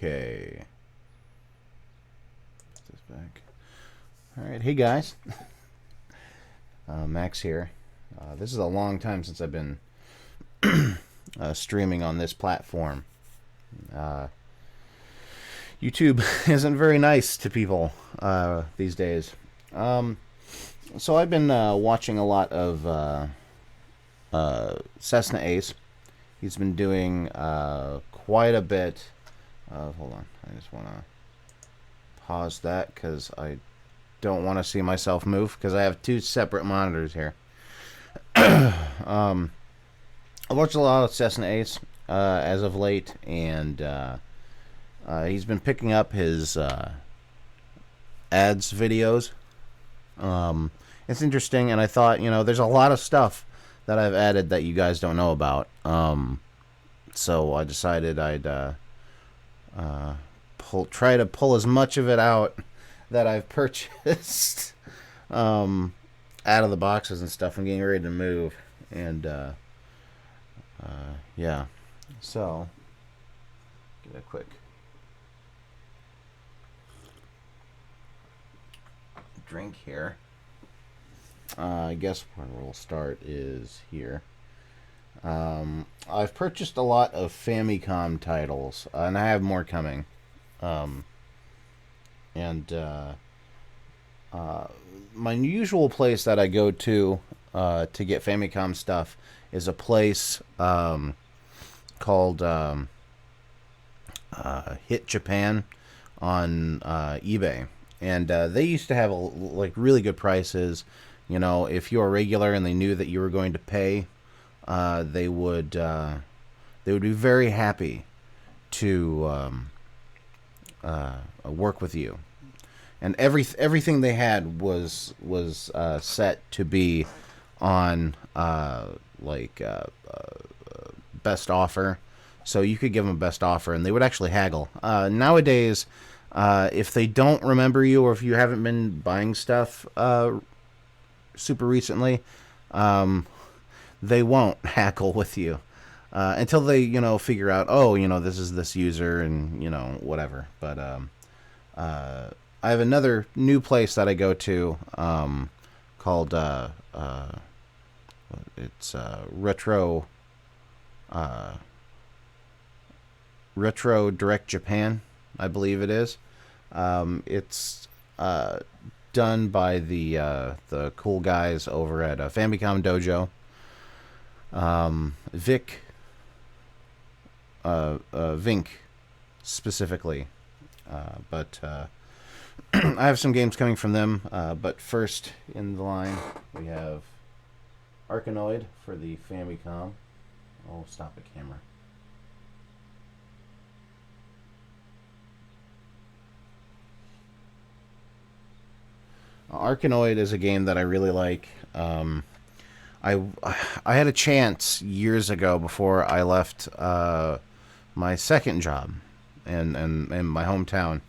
Okay. Put this back. Alright, hey guys. Max here. This is a long time since I've been streaming on this platform. YouTube isn't very nice to people these days. So I've been watching a lot of Cessna Ace. He's been doing quite a bit. Hold on, I just want to pause that because I don't want to see myself move because I have two separate monitors here. I've watched a lot of Cessna Ace as of late, and he's been picking up his ads videos. It's interesting, and I thought, there's a lot of stuff that I've added that you guys don't know about. So I decided I'd try to pull as much of it out that I've purchased out of the boxes and stuff. I'm getting ready to move, and yeah. So give it a quick drink here. I guess where we'll start is here. I've purchased a lot of Famicom titles, and I have more coming. My usual place that I go to get Famicom stuff is a place called Hit Japan on eBay, and they used to have really good prices. If you're a regular and they knew that you were going to pay, they would be very happy to work with you. And everything they had was set to be on best offer, so you could give them best offer, and they would actually haggle. Nowadays, if they don't remember you, or if you haven't been buying stuff super recently, they won't haggle with you until they figure out, this is this user and whatever. But I have another new place that I go to called it's Retro Direct Japan, I believe it is. It's done by the cool guys over at Famicom Dojo. Vink specifically, but I have some games coming from them. But first in the line we have Arkanoid for the Famicom. Oh, stop it, camera. Arkanoid is a game that I really like. I had a chance years ago before I left my second job in my hometown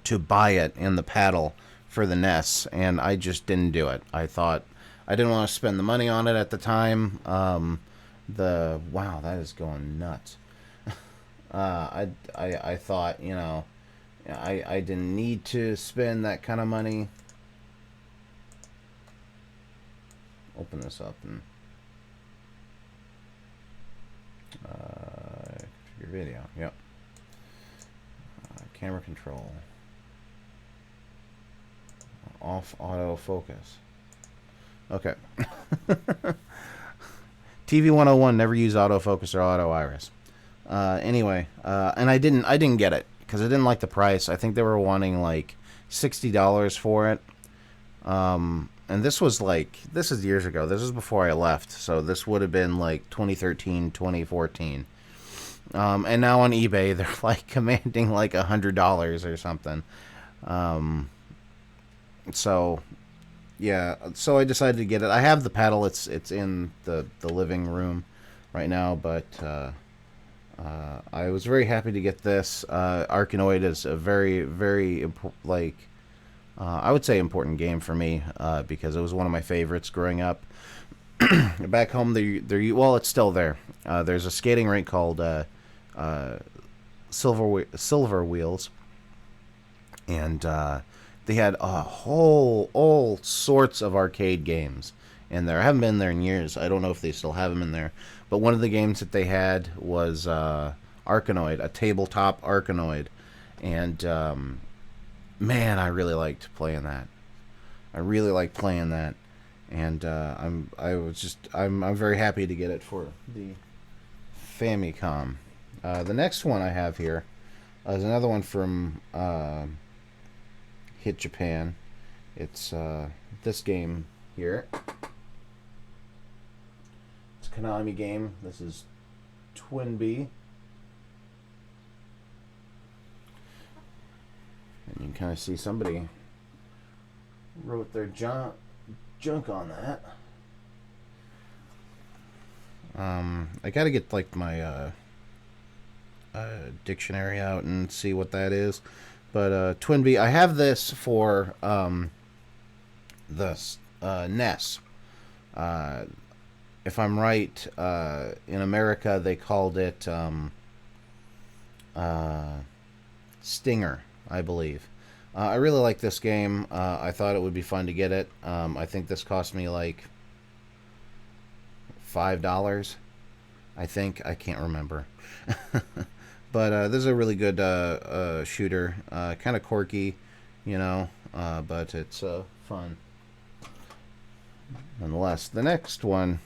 to buy it in the paddle for the NES, and I just didn't do it. I thought I didn't want to spend the money on it at the time. Wow, that is going nuts. I thought, I didn't need to spend that kind of money. Open this up and your video. Yep. Camera control. Off autofocus. Okay. TV 101, never use autofocus or auto iris. Anyway, and I didn't get it because I didn't like the price. I think they were wanting like $60 for it. And this is years ago. This is before I left, so this would have been like 2013, 2014. And now on eBay, they're like commanding like $100 or something. So yeah, so I decided to get it. I have the paddle. It's in the living room right now, but I was very happy to get this. Arkanoid is a very, very I would say important game for me because it was one of my favorites growing up. Back home, it's still there. There's a skating rink called silver wheels, and they had a whole all sorts of arcade games in there. I haven't been there in years. I don't know if they still have them in there. But one of the games that they had was Arkanoid, a tabletop Arkanoid, and man, I really liked playing that. I really liked playing that, and I'm very happy to get it for the Famicom. The next one I have here is another one from Hit Japan. It's this game here. It's a Konami game. This is Twin B. And you can kind of see somebody wrote their junk on that. I gotta get like my dictionary out and see what that is. But Twin B, I have this for the NES. If I'm right, in America they called it Stinger, I believe. I really like this game. I thought it would be fun to get it. I think this cost me like $5. I think. I can't remember. But this is a really good shooter. Kind of quirky, you know, but it's fun. Nonetheless, the next one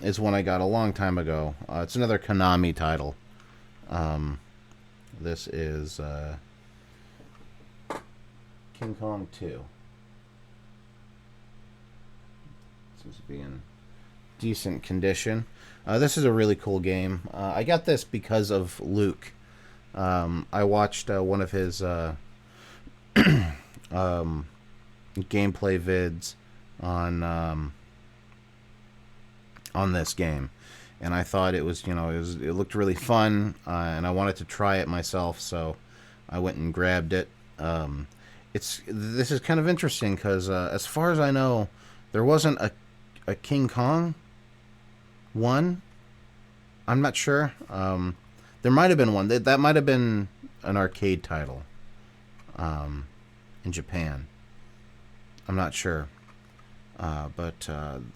is one I got a long time ago. It's another Konami title. This is King Kong 2. Seems to be in decent condition. This is a really cool game. I got this because of Luke. I watched one of his gameplay vids on this game, and I thought it was, it looked really fun, and I wanted to try it myself, so I went and grabbed it. This is kind of interesting because, as far as I know, there wasn't a King Kong 1. I'm not sure. There might have been one. That might have been an arcade title in Japan. I'm not sure. But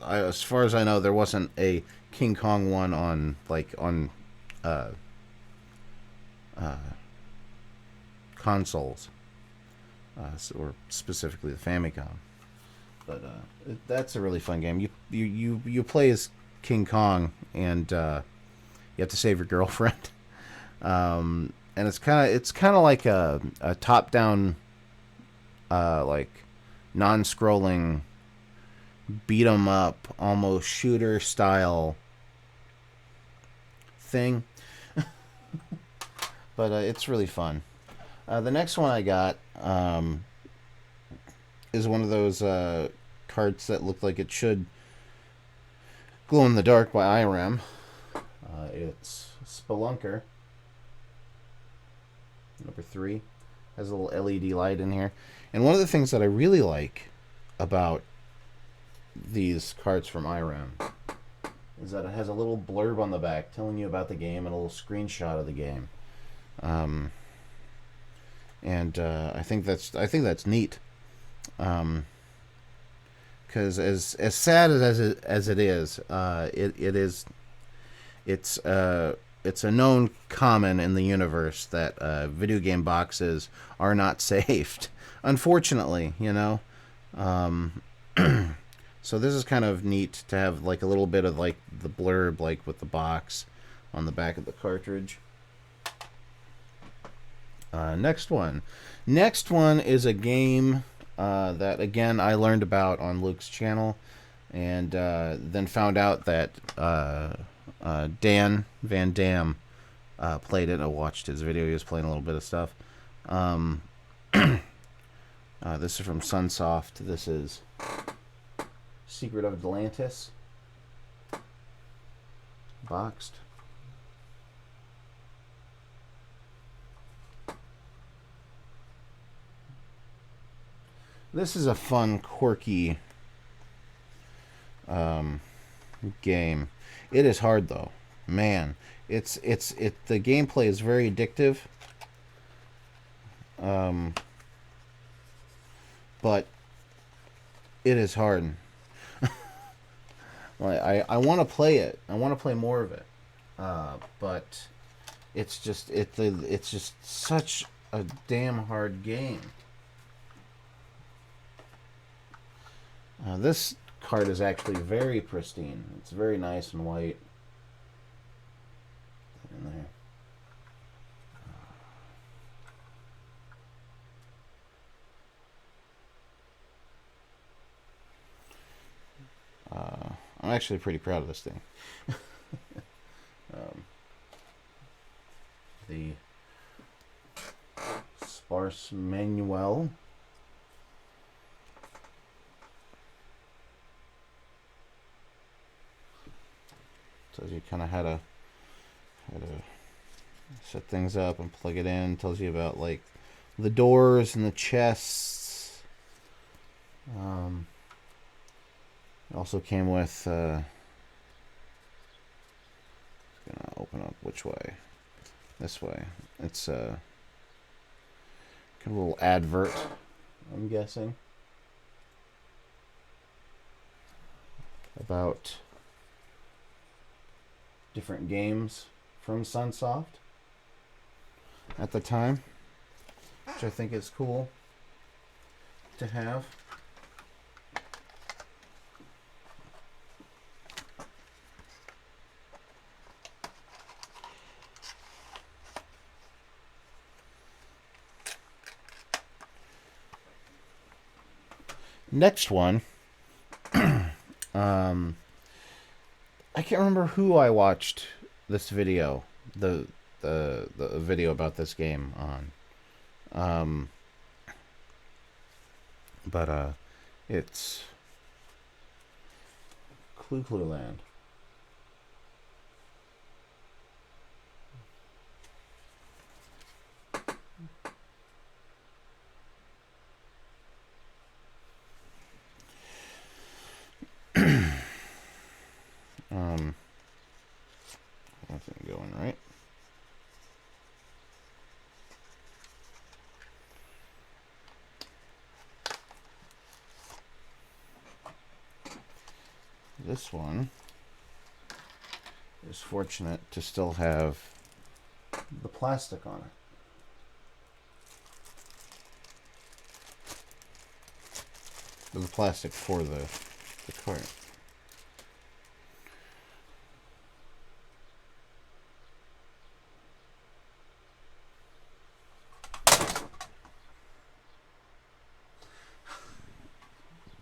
as far as I know, there wasn't a King Kong 1 on consoles, or specifically the Famicom. But that's a really fun game. You play as King Kong, and you have to save your girlfriend. And it's kind of like a top down, like non-scrolling beat 'em up, almost shooter style thing. But it's really fun. The next one I got is one of those carts that look like it should glow in the dark by IRAM. It's Spelunker. Number 3. Has a little LED light in here. And one of the things that I really like about these cards from IRAM is that it has a little blurb on the back telling you about the game and a little screenshot of the game. And I think that's neat. Because as sad as it is, it's a known common in the universe that video game boxes are not saved. Unfortunately, So this is kind of neat to have like a little bit of like the blurb, like with the box on the back of the cartridge. Next one is a game that, again, I learned about on Luke's channel, and then found out that Dan Van Dam played it. I watched his video. He was playing a little bit of stuff. This is from Sunsoft. This is Secret of Atlantis. Boxed. This is a fun, quirky game. It is hard, though. man, the gameplay is very addictive. But it is hard. I want to play it. I want to play more of it. But it's just such a damn hard game. This card is actually very pristine. It's very nice and white. In there. I'm actually pretty proud of this thing. The sparse manual. Tells you kind of how to set things up and plug it in. Tells you about like the doors and the chests. It also came with gonna open up which way? This way. It's kind of a little advert, I'm guessing, about different games from Sunsoft at the time, which I think is cool to have. Next one, I can't remember who I watched this video, the video about this game on, but it's Clue Land. Nothing going right. This one is fortunate to still have the plastic on it. The plastic for the cart.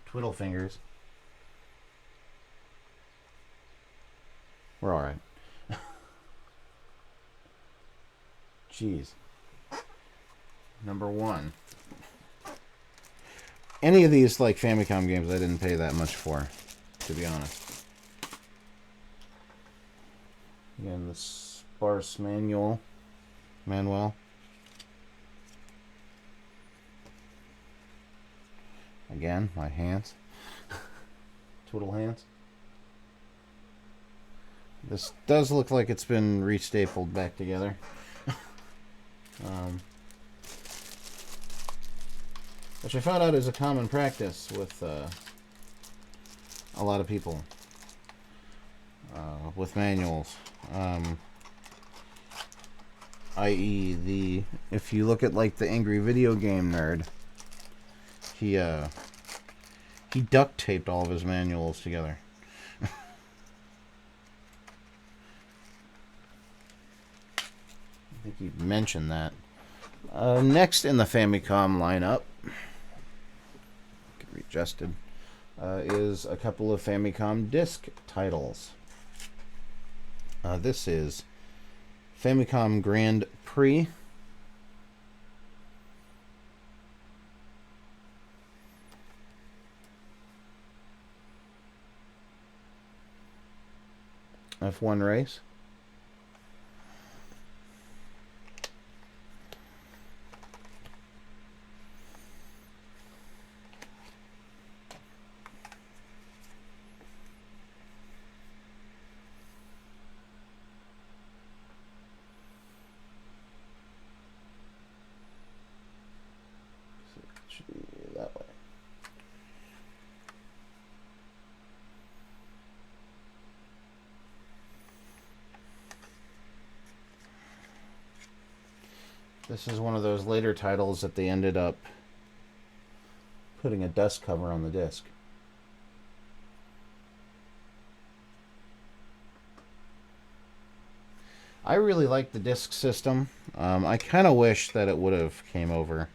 Twiddle fingers. We're alright. Jeez. Number one. Any of these like Famicom games I didn't pay that much for, to be honest. Again, the sparse manual. Again, my hands. Twiddle hands. This does look like it's been restapled back together. Which I found out is a common practice with a lot of people with manuals. I.e., if you look at like the Angry Video Game Nerd, he duct taped all of his manuals together. I think he mentioned that. Next in the Famicom lineup, readjusted, is a couple of Famicom disc titles. This is Famicom Grand Prix. F1 race. This is one of those later titles that they ended up putting a dust cover on the disc. I really like the disc system. I kind of wish that it would have came over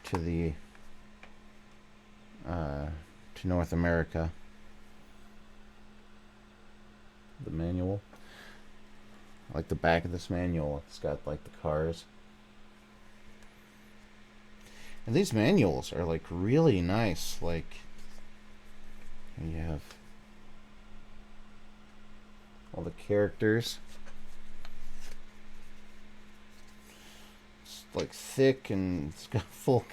to the to North America. The manual. I like the back of this manual. It's got like the cars. And these manuals are like really nice. Like you have all the characters. It's like thick and it's got full.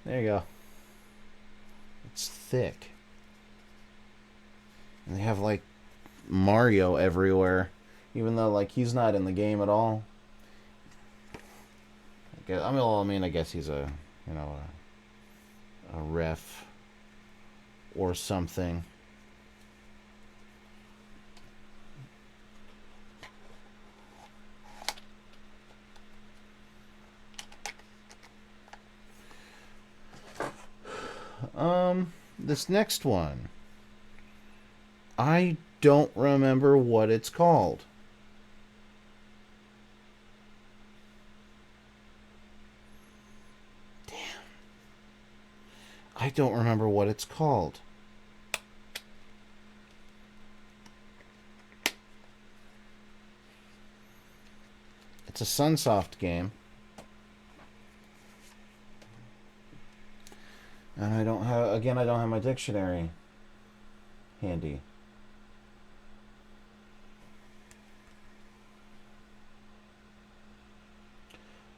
There you go. It's thick. And they have like Mario everywhere, even though like he's not in the game at all. I mean, I guess he's a a ref or something. This next one, I don't remember what it's called. Damn. I don't remember what it's called. It's a Sunsoft game. And I don't have my dictionary handy.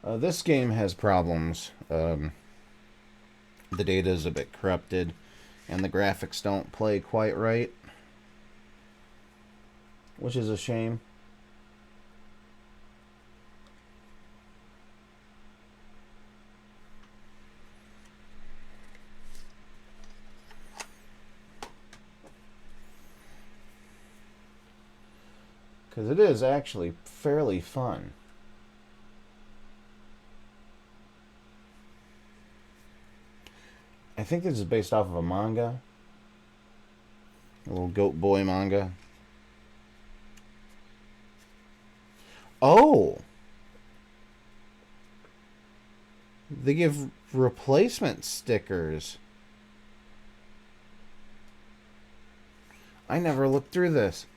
This game has problems. The data is a bit corrupted, and the graphics don't play quite right, which is a shame. Because it is actually fairly fun. I think this is based off of a manga. A little Goat Boy manga. Oh! They give replacement stickers. I never looked through this.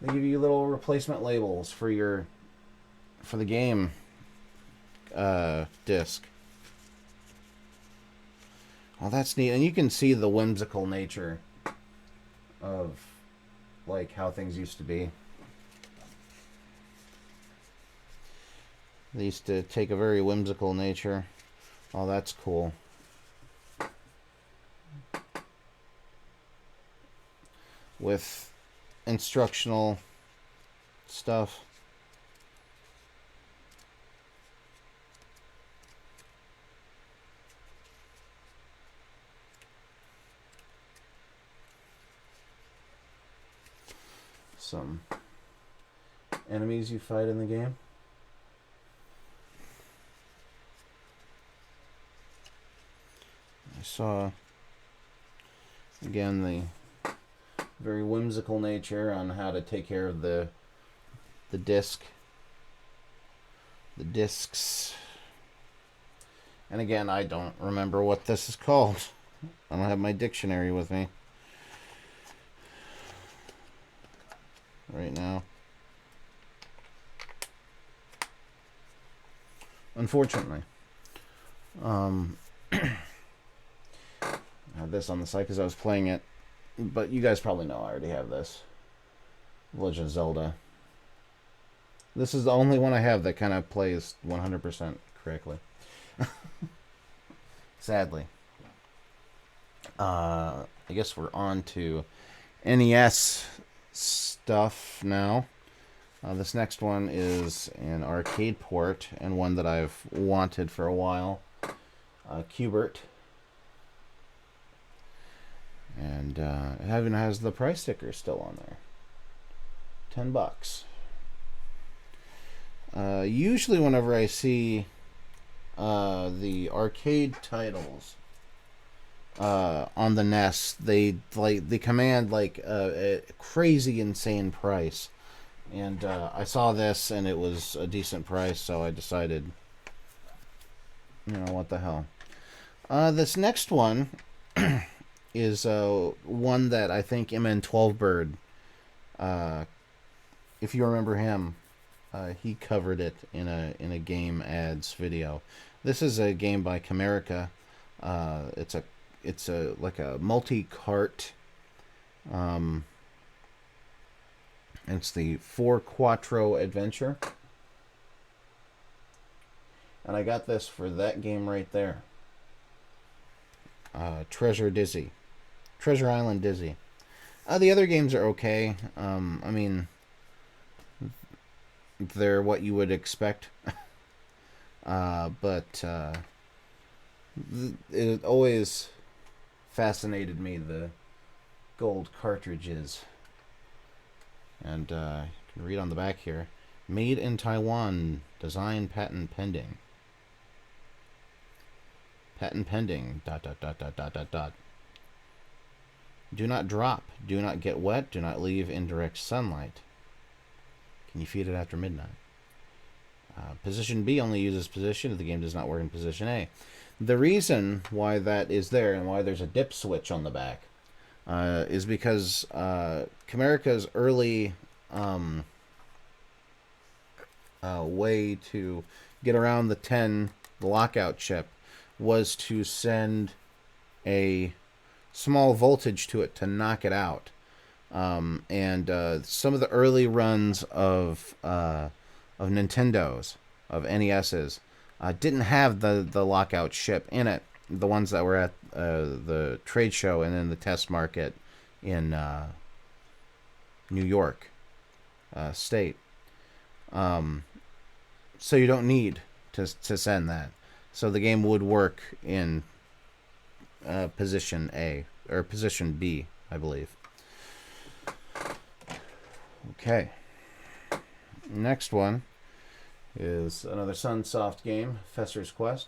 They give you little replacement labels for the game disc. Well, that's neat, and you can see the whimsical nature of like how things used to be. They used to take a very whimsical nature. Oh, that's cool. With instructional stuff. Some enemies you fight in the game. I saw again the very whimsical nature on how to take care of the disc, the discs. And again, I don't remember what this is called. I don't have my dictionary with me right now, unfortunately. I had this on the site because I was playing it, but you guys probably know I already have this. Legend of Zelda. This is the only one I have that kind of plays 100% correctly. Sadly. I guess we're on to NES stuff now. This next one is an arcade port, and one that I've wanted for a while. Qbert. And it even has the price sticker still on there. $10. Usually whenever I see the arcade titles on the NES, they command like a crazy insane price. And I saw this and it was a decent price, so I decided, you know, what the hell. This next one is one that I think MN12 Bird, if you remember him, he covered it in a game ads video. This is a game by Camerica. It's a like a multi-cart. It's the 4 Quattro Adventure. And I got this for that game right there. Treasure Island Dizzy. The other games are okay. I mean, they're what you would expect. But it always fascinated me, the gold cartridges. And you can read on the back here, made in Taiwan, design patent pending. Patent pending, ... Do not drop, do not get wet, do not leave in direct sunlight. Can you feed it after midnight? Position B only uses position if the game does not work in position A. The reason why that is there and why there's a dip switch on the back is because Camerica's early way to get around the lockout chip was to send a small voltage to it to knock it out. And some of the early runs of Nintendos, of NESs, didn't have the lockout chip in it. The ones that were at the trade show and then the test market in New York State. So you don't need to send that. So the game would work in position A, or position B, I believe. Okay. Next one is another Sunsoft game, Fesser's Quest.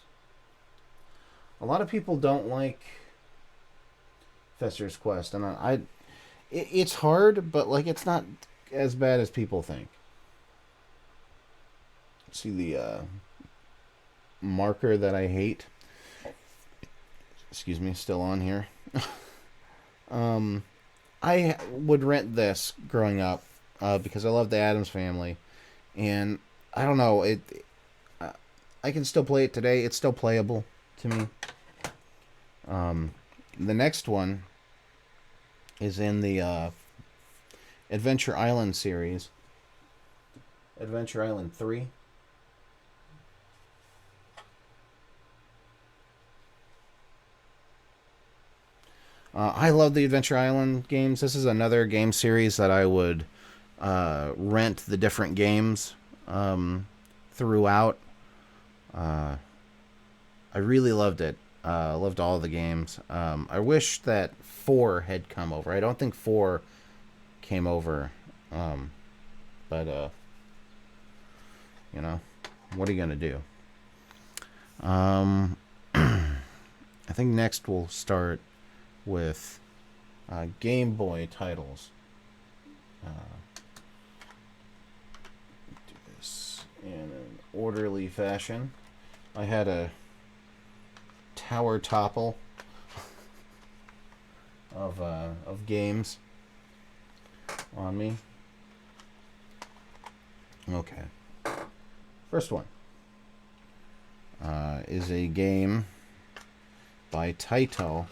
A lot of people don't like Fesser's Quest, and it's hard, but like it's not as bad as people think. See the marker that I hate. Excuse me, still on here. I would rent this growing up because I love the Addams Family, and I don't know, I can still play it today. It's still playable to me. The next one is in the Adventure Island series. Adventure Island 3. I love the Adventure Island games. This is another game series that I would rent the different games throughout. I really loved it. Loved all the games. I wish that 4 had come over. I don't think 4 came over. But, you know, what are you going to do? I think next we'll start with Gameboy Titles. Do this in an orderly fashion. I had a tower topple of games on me. Okay. First one is a game by Taito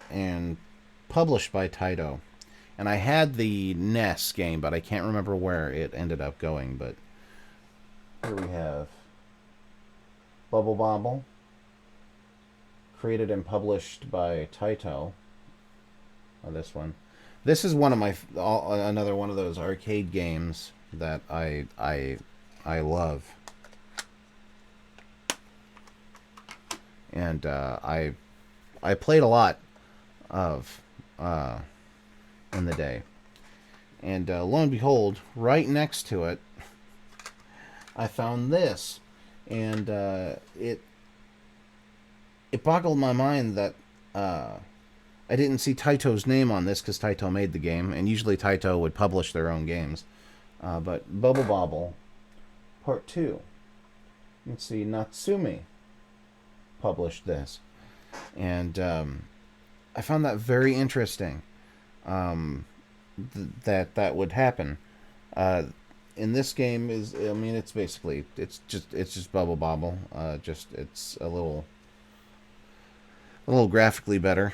and published by Taito. And I had the NES game, but I can't remember where it ended up going. But here we have Bobble, created and published by Taito. This one. This is one of my another one of those arcade games that I love. And I played a lot of in the day. And lo and behold, right next to it, I found this. and it boggled my mind that I didn't see Taito's name on this because Taito made the game, and usually Taito would publish their own games. But Bobble Part 2. Let's see, Natsumi published this. And I found that very interesting, that would happen. In this game it's basically, it's just Bobble. It's a little graphically better.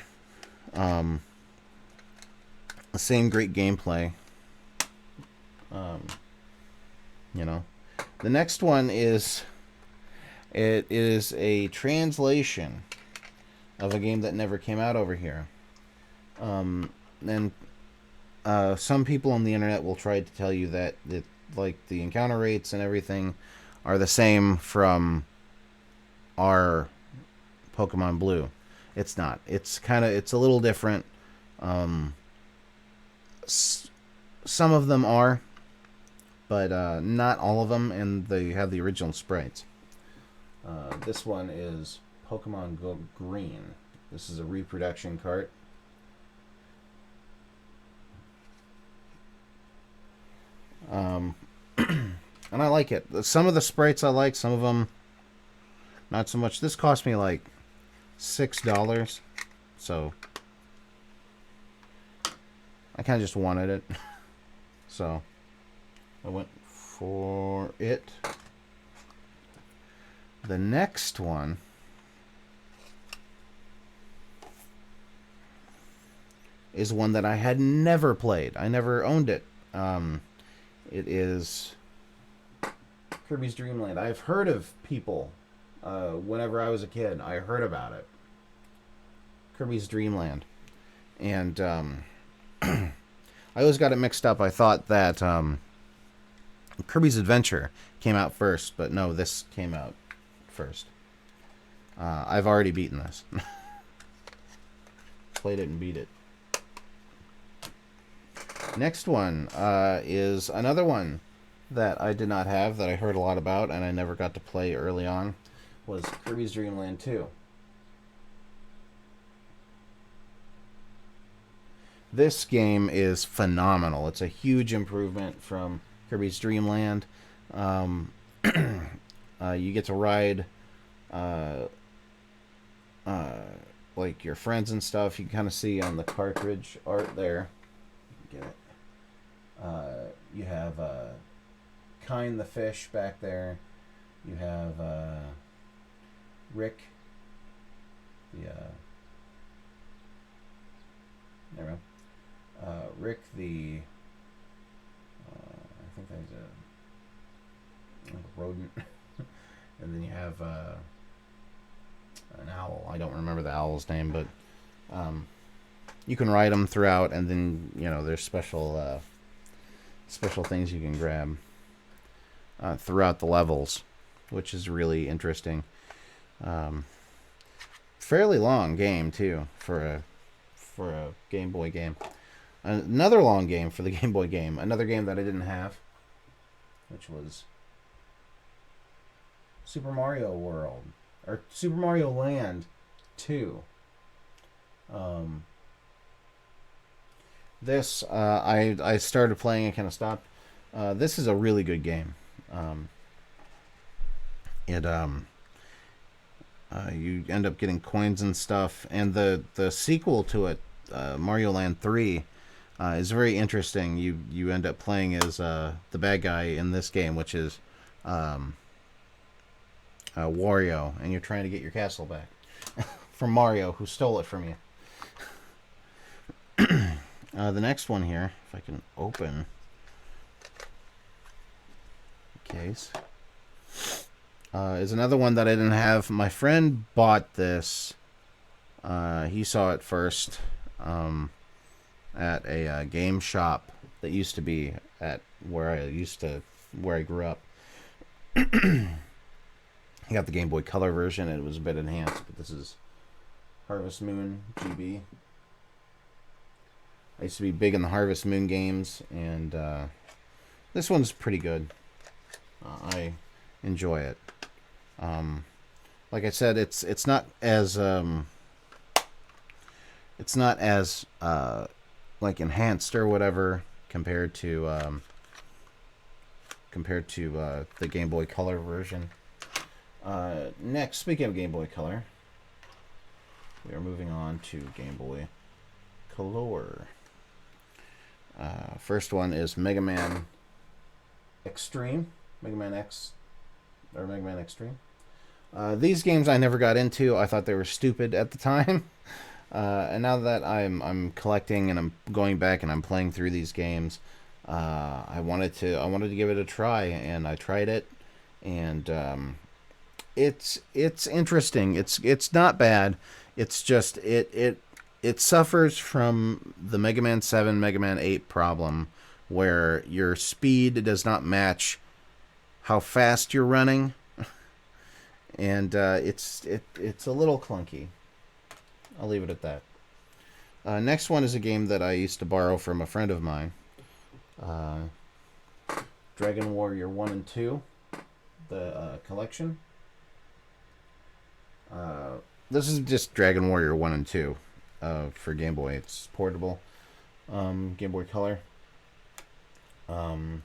The same great gameplay. The next one is a translation of a game that never came out over here. And some people on the internet will try to tell you that the encounter rates and everything are the same from our Pokemon Blue. It's not. It's a little different. Some of them are, but not all of them, and they have the original sprites. This one is Pokemon Go Green. This is a reproduction cart. And I like it. Some of the sprites I like, some of them not so much. This cost me like $6, so I kind of just wanted it. So I went for it. The next one is one that I had never played. I never owned it. It is Kirby's Dreamland. I've heard of people. Whenever I was a kid, I heard about it. Kirby's Dreamland. And I always got it mixed up. I thought that Kirby's Adventure came out first, but no, this came out first. I've already beaten this. Played it and beat it. Next one is another one that I did not have, that I heard a lot about, and I never got to play early on, was Kirby's Dreamland 2. This game is phenomenal. It's a huge improvement from Kirby's Dreamland. You get to ride like your friends and stuff. You can kind of see on the cartridge art there. Get it. You have Kind the fish back there. You have Rick. There we go. Rick the I think that's a rodent. And then you have an owl. I don't remember the owl's name, but you can ride them throughout, and then there's special things you can grab throughout the levels, which is really interesting. Fairly long game too for a Game Boy game. Another long game for the Game Boy game. Another game that I didn't have, which was Super Mario World, or Super Mario Land 2. This I started playing and kind of stopped. This is a really good game. You end up getting coins and stuff, and the sequel to it, Mario Land 3, is very interesting. You end up playing as the bad guy in this game, which is Wario, and you're trying to get your castle back from Mario, who stole it from you. The next one here, if I can open the case, is another one that I didn't have. My friend bought this. He saw it first at a game shop that used to be at where I grew up. He got the Game Boy Color version, and it was a bit enhanced, but this is Harvest Moon GB. I used to be big in the Harvest Moon games, and this one's pretty good. I enjoy it. Like I said, it's not as like enhanced or whatever compared to the Game Boy Color version. Next, speaking of Game Boy Color, we are moving on to Game Boy Color. First one is Mega Man Extreme, Mega Man X, or Mega Man Extreme. These games I never got into. I thought they were stupid at the time. And now that I'm collecting and I'm going back and I'm playing through these games, I wanted to give it a try, and I tried it, and it's interesting. It's not bad. It's just it suffers from the Mega Man 7, Mega Man 8 problem, where your speed does not match how fast you're running, and it's a little clunky. I'll leave it at that. Next one is a game that I used to borrow from a friend of mine. Dragon Warrior 1 and 2, the collection. This is just Dragon Warrior 1 and 2 for Game Boy. It's portable. Game Boy Color. And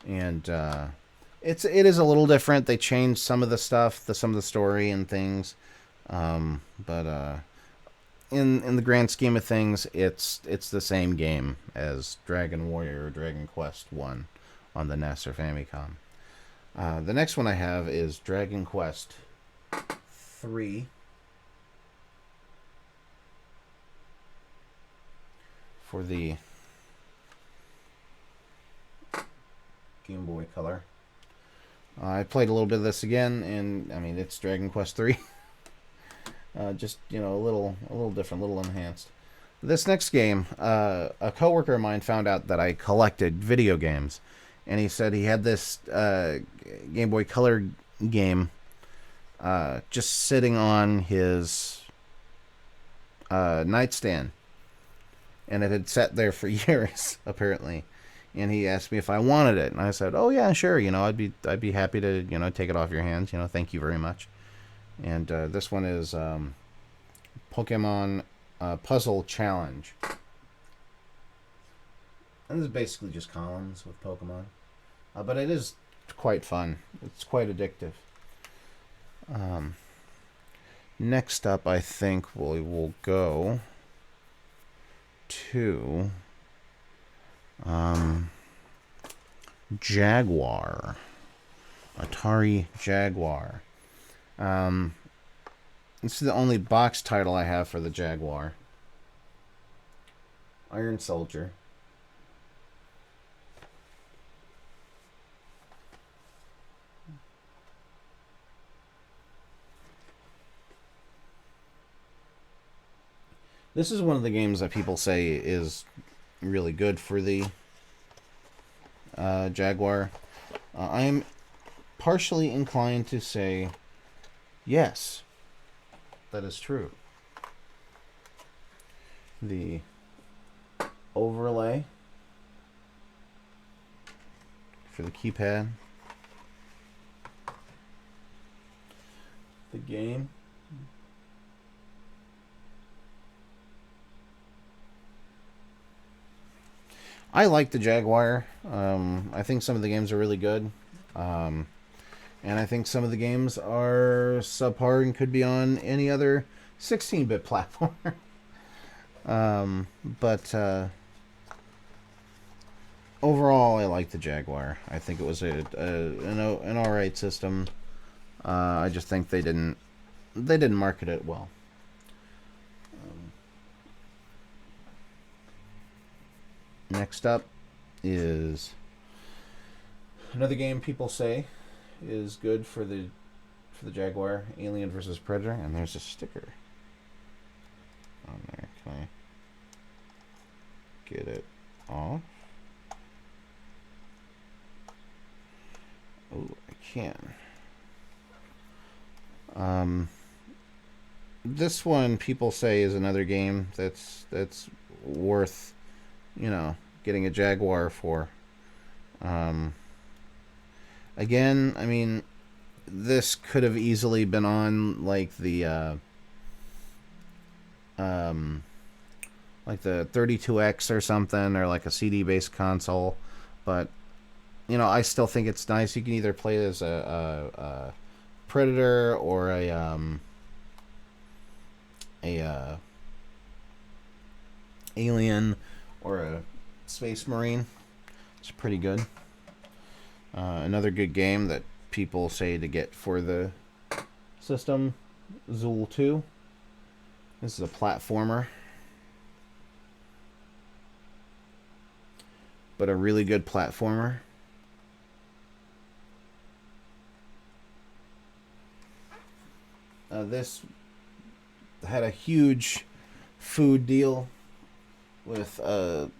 it is a little different. They changed some of the stuff, some of the story and things. But in the grand scheme of things, it's the same game as Dragon Warrior or Dragon Quest 1 on the NES or Famicom. The next one I have is Dragon Quest 3 for the Game Boy Color. I played a little bit of this again, and I mean, it's Dragon Quest 3. Just, a little different, a little enhanced. This next game, a coworker of mine found out that I collected video games, and he said he had this Game Boy Color game just sitting on his nightstand, and it had sat there for years apparently. And he asked me if I wanted it, and I said, "Oh yeah, sure. I'd be happy to take it off your hands. Thank you very much." And this one is Pokemon Puzzle Challenge. And this is basically just columns with Pokemon. But it is quite fun. It's quite addictive. Next up, I think we will go to Jaguar. Atari Jaguar. This is the only box title I have for the Jaguar. Iron Soldier. This is one of the games that people say is really good for the Jaguar. I'm partially inclined to say yes, that is true. The overlay for the keypad, the game, I like the Jaguar. I think some of the games are really good. And I think some of the games are subpar and could be on any other 16-bit platform. But overall, I like the Jaguar. I think it was an alright system. I just think they didn't market it well. Next up is another game people say is good for the Jaguar, Alien vs. Predator, and there's a sticker on there. Can I get it off? Oh, I can. This one people say is another game that's worth, getting a Jaguar for. Again, I mean, this could have easily been on like the 32X or something, or like a CD-based console. But you know, I still think it's nice. You can either play it as a Predator or a Alien or a Space Marine. It's pretty good. Another good game that people say to get for the system, Zool 2. This is a platformer, but a really good platformer. This had a huge food deal with a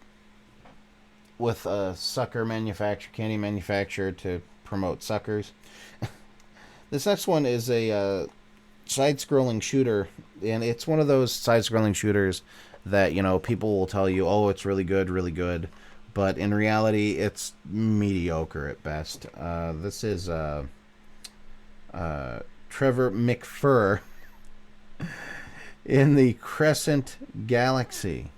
sucker manufacturer, candy manufacturer, to promote suckers. This next one is a side-scrolling shooter, and it's one of those side-scrolling shooters that, you know, people will tell you, oh, it's really good, but in reality, it's mediocre at best. This is Trevor Mcphee in the Crescent Galaxy.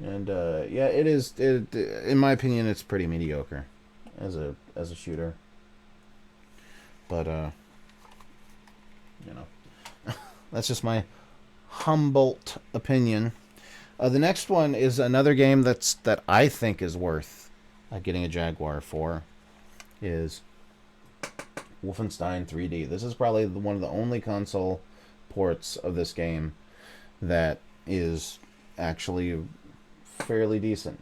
And yeah, it is. In my opinion, it's pretty mediocre as a shooter. But you know, that's just my Humboldt opinion. The next one is another game that I think is worth getting a Jaguar for. Is Wolfenstein 3D. This is probably one of the only console ports of this game that is actually fairly decent.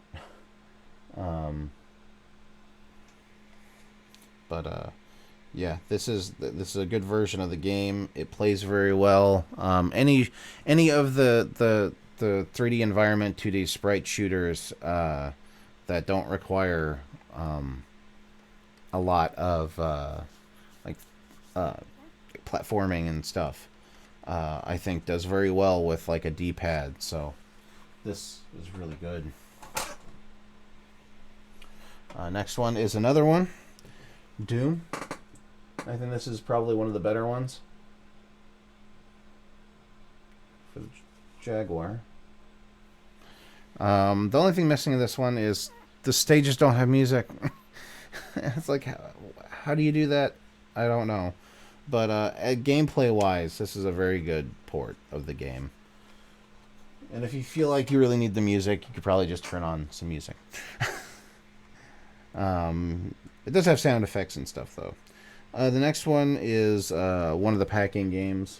Yeah, this is a good version of the game. It plays very well. Any of the 3D environment 2D sprite shooters that don't require a lot of platforming and stuff, I think does very well with like a D-pad. So this is really good. Next one is another one, Doom. I think this is probably one of the better ones for the Jaguar. The only thing missing in this one is the stages don't have music. It's like, how do you do that? I don't know. But gameplay-wise, this is a very good port of the game. And if you feel like you really need the music, you could probably just turn on some music. It does have sound effects and stuff, though. The next one is one of the packing games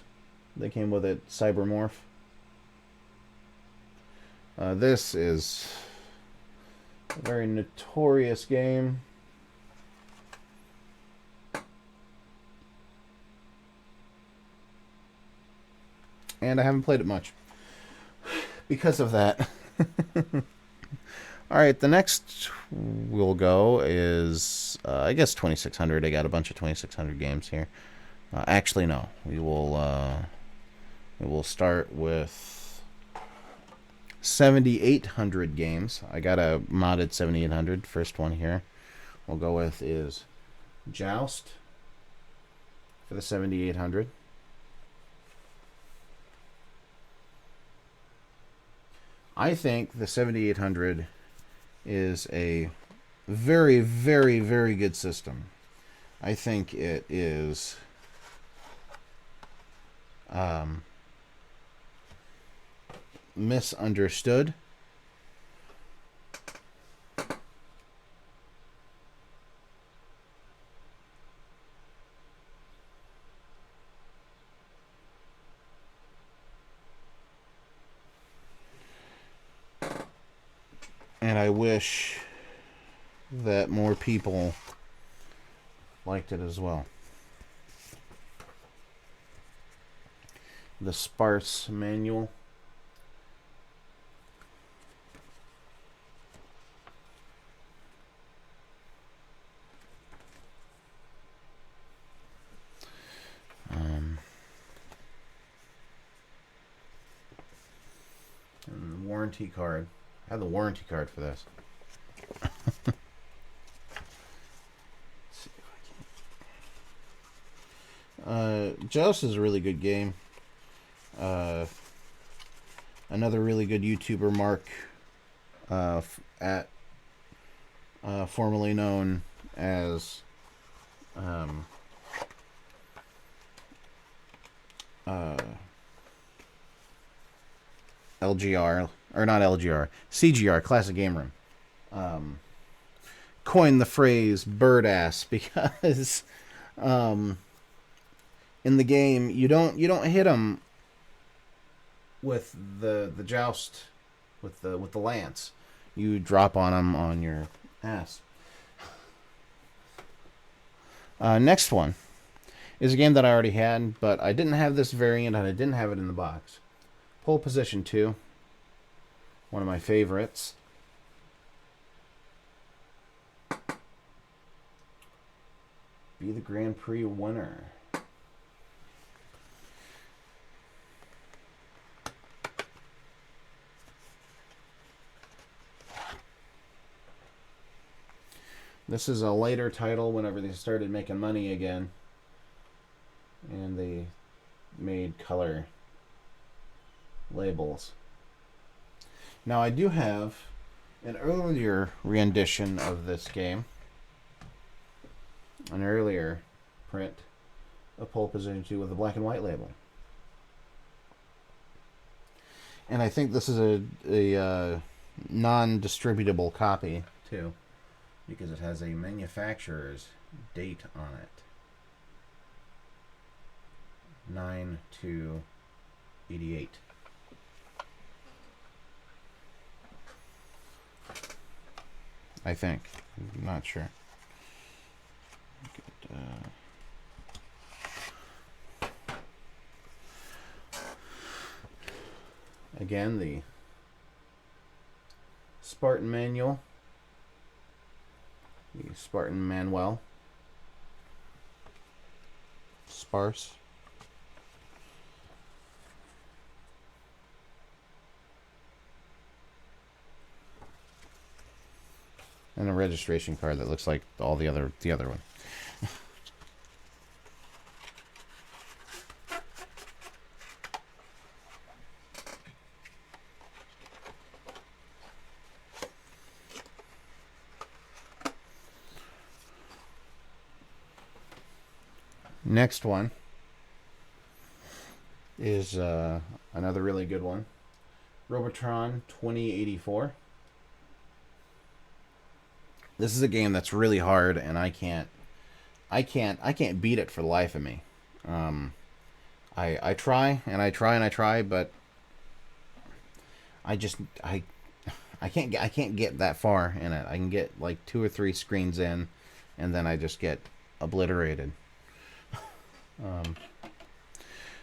that came with it, Cybermorph. This is a very notorious game. And I haven't played it much because of that. Alright, the next we'll go is, I guess, 2600. I got a bunch of 2600 games here. Actually, no. We will start with 7800 games. I got a modded 7800. First one here we'll go with is Joust for the 7800. I think the 7800 is a very, very, very good system. I think it is misunderstood. And I wish that more people liked it as well. The sparse manual. And the warranty card. I have the warranty card for this. Joust is a really good game. Another really good YouTuber, Mark, formerly known as LGR, or not LGR, CGR, Classic Game Room, coined the phrase bird ass because in the game you don't hit them with the joust with the lance. You drop on them on your ass. Next one is a game that I already had, but I didn't have this variant and I didn't have it in the box. Pole Position 2, one of my favorites. Be the Grand Prix winner. This is a later title whenever they started making money again. And they made color labels. Now I do have an earlier rendition of this game. An earlier print of Pole Position 2 with a black and white label. And I think this is a non-distributable copy too, because it has a manufacturer's date on it. 9/2/88. I think. I'm not sure. Again, the Spartan manual. The Spartan Manual. Sparse. And a registration card that looks like all the other one. Next one is another really good one. Robotron 2084. This is a game that's really hard, and I can't beat it for the life of me. I try and I try and I try, but I can't get that far in it. I can get like 2 or 3 screens in, and then I just get obliterated.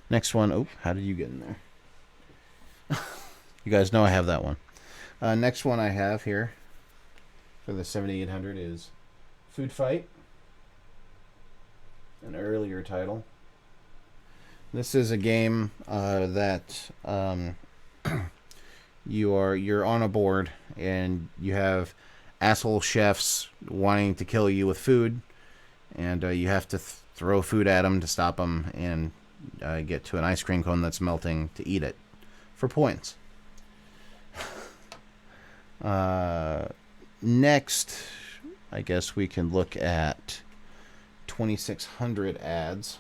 Next one. Oh, how did you get in there? You guys know I have that one. Next one I have here for the 7800 is Food Fight, an earlier title. This is a game that you're on a board and you have asshole chefs wanting to kill you with food, and you have to throw food at them to stop them and get to an ice cream cone that's melting to eat it for points. Next, I guess we can look at 2600 ads.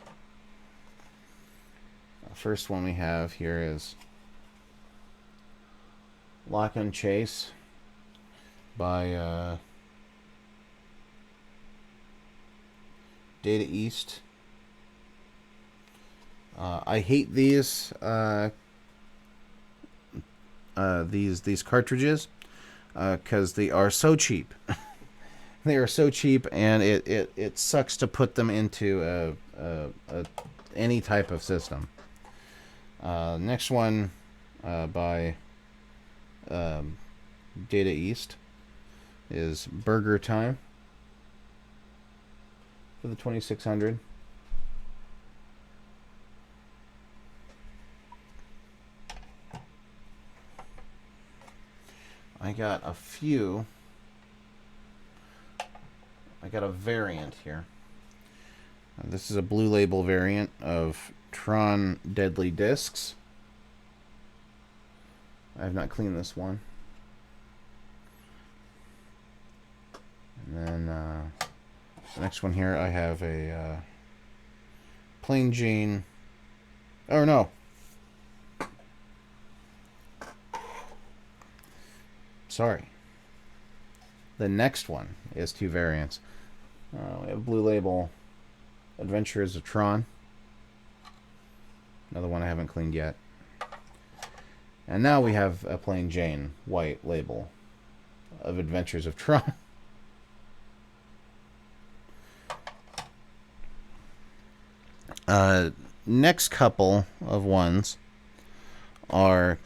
First one we have here is Lock and Chase by Data East. I hate these cartridges because they are so cheap. They are so cheap, and it sucks to put them into any type of system. Next one by Data East is Burger Time for the 2600. I got a variant here. This is a blue label variant of Tron Deadly Discs. I have not cleaned this one. And then the next one here, I have a plain Jane. Oh no. Sorry. The next one is two variants. We have Blue Label Adventures of Tron. Another one I haven't cleaned yet. And now we have a plain Jane white label of Adventures of Tron. Next couple of ones are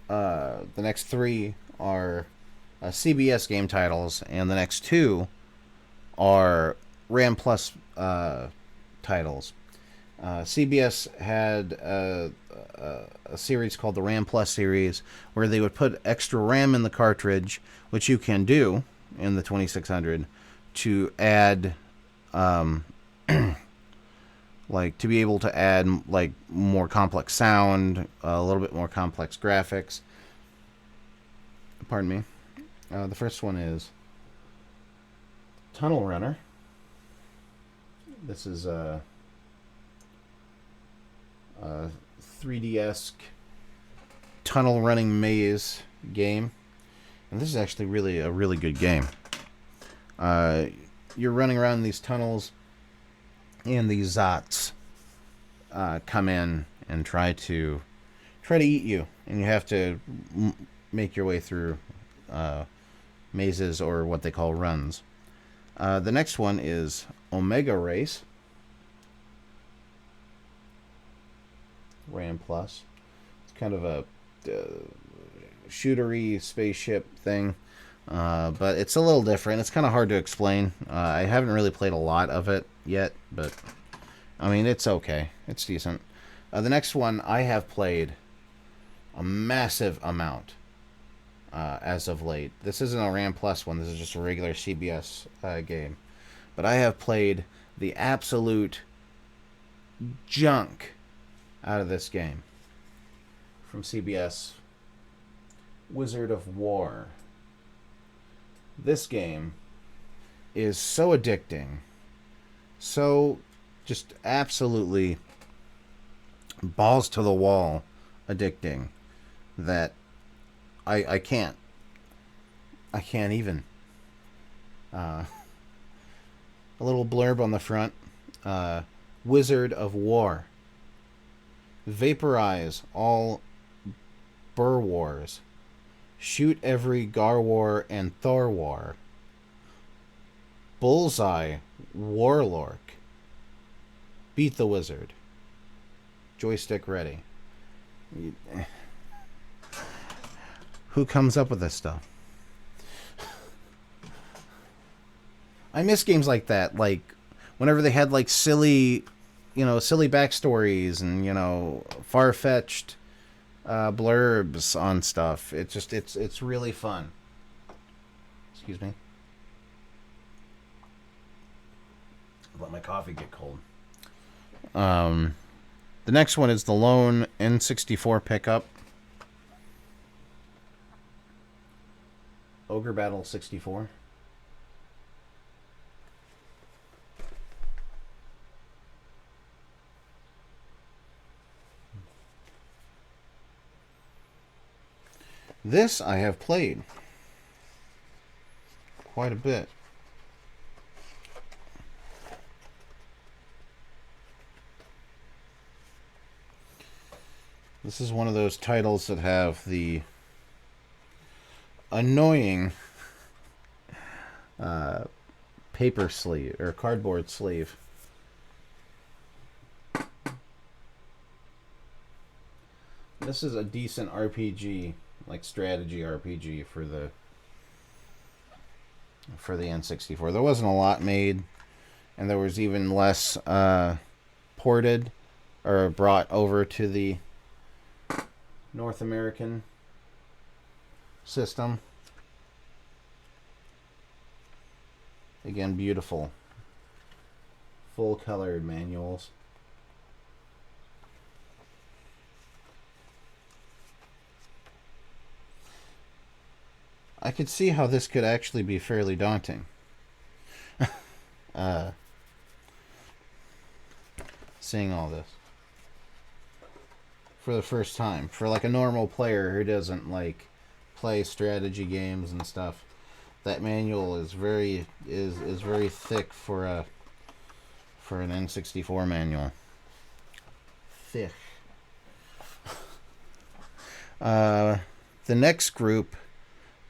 the next three are CBS game titles, and the next two are RAM Plus titles. CBS had a series called the RAM Plus series, where they would put extra RAM in the cartridge, which you can do in the 2600, to add like to be able to add like more complex sound, a little bit more complex graphics. Pardon me. The first one is Tunnel Runner. This is a 3D-esque tunnel running maze game, and this is actually a really good game. You're running around these tunnels, and these Zots come in and try to eat you, and you have to make your way through mazes, or what they call runs. The next one is Omega Race. RAM Plus. It's kind of a shootery spaceship thing, but it's a little different. It's kind of hard to explain. I haven't really played a lot of it yet, but I mean, it's okay. It's decent. The next one I have played a massive amount as of late. This isn't a RAM Plus one. This is just a regular CBS game. But I have played the absolute junk out of this game from CBS, Wizard of War. This game is so addicting, so just absolutely balls to the wall addicting, that I can't even. A little blurb on the front. Wizard of War. Vaporize all Burr Wars. Shoot every Garwar and Thorwar. Bullseye Warlork. Beat the Wizard. Joystick ready. Who comes up with this stuff? I miss games like that. Like, whenever they had, like, silly backstories and, far-fetched blurbs on stuff. It's really fun. Excuse me. Let my coffee get cold. The next one is the Lone N64 pickup. Ogre Battle 64. This I have played quite a bit. This is one of those titles that have the annoying paper sleeve or cardboard sleeve. This is a decent RPG, like strategy RPG for the N64. There wasn't a lot made, and there was even less ported or brought over to the North American system. Again, beautiful full colored manuals. I could see how this could actually be fairly daunting. Seeing all this for the first time, for like a normal player who doesn't like play strategy games and stuff. That manual is very thick for an N64 manual. Thick. The next group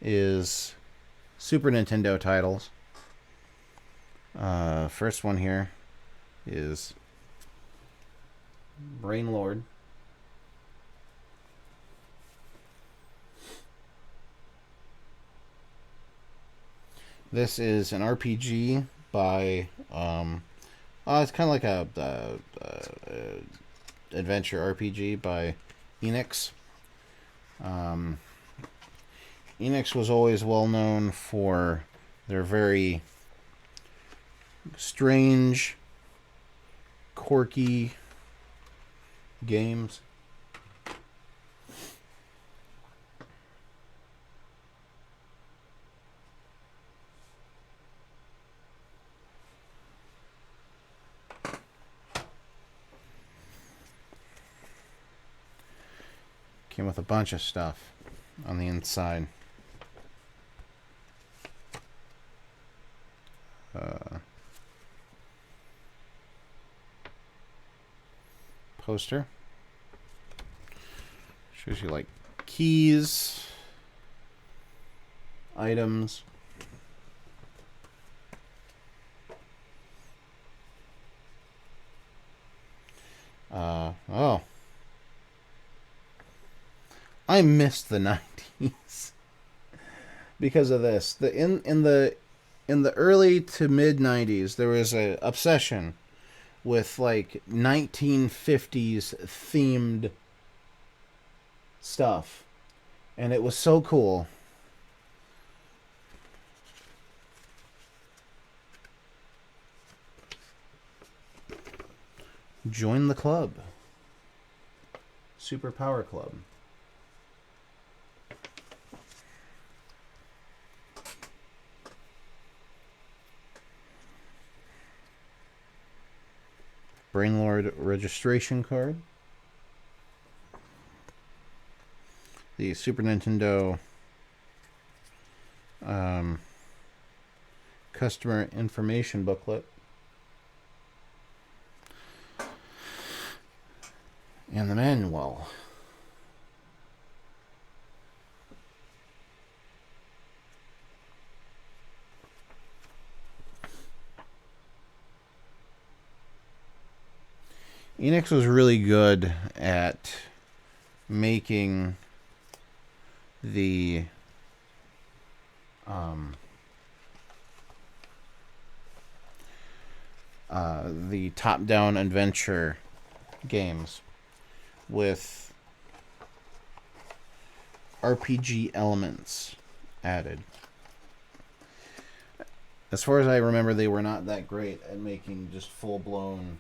is Super Nintendo titles. First one here is Brain Lord. This is an RPG by it's kind of like a adventure RPG by Enix. Enix was always well known for their very strange, quirky games. Came with a bunch of stuff on the inside. Poster. Shows you like keys, items. Oh. I missed the 90s because of this. In the early to mid 90s, there was an obsession with like 1950s themed stuff, and it was so cool. Join the club. Super Power Club. Brainlord registration card. The Super Nintendo customer information booklet. And the manual. Enix was really good at making the top-down adventure games with RPG elements added. As far as I remember, they were not that great at making just full-blown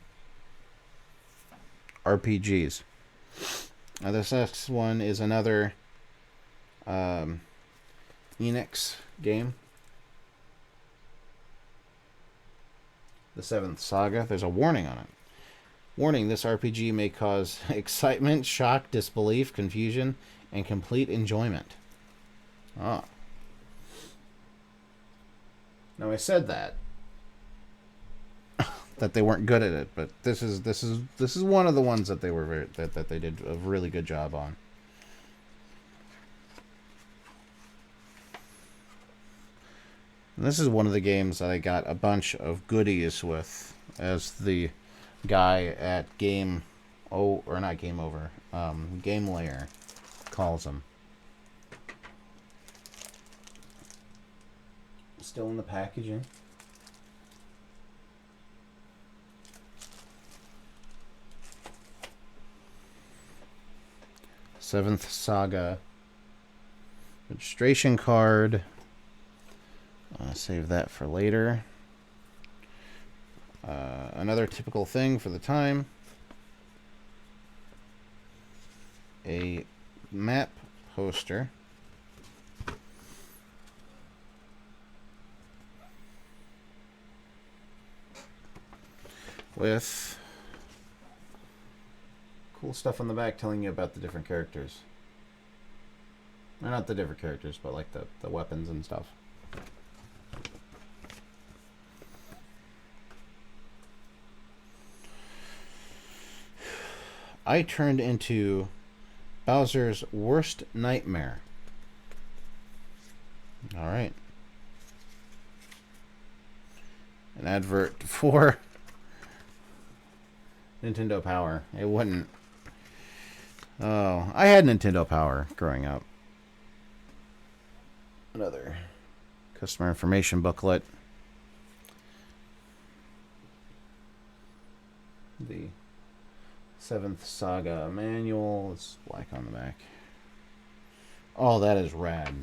RPGs. Now this next one is another Enix game. The Seventh Saga. There's a warning on it. Warning, this RPG may cause excitement, shock, disbelief, confusion, and complete enjoyment. Ah. Now I said that they weren't good at it, but this is one of the ones that they were that they did a really good job on. And this is one of the games that I got a bunch of goodies with, as the guy at Game Layer calls them. Still in the packaging. Seventh Saga registration card. Save that for later. Another typical thing for the time. A map poster. With cool stuff on the back telling you about the different characters. Or not the different characters, but like the weapons and stuff. I turned into Bowser's worst nightmare. Alright. An advert for Nintendo Power. It wouldn't. Oh, I had Nintendo Power growing up. Another customer information booklet. The Seventh Saga manual. It's black on the back. Oh, that is rad.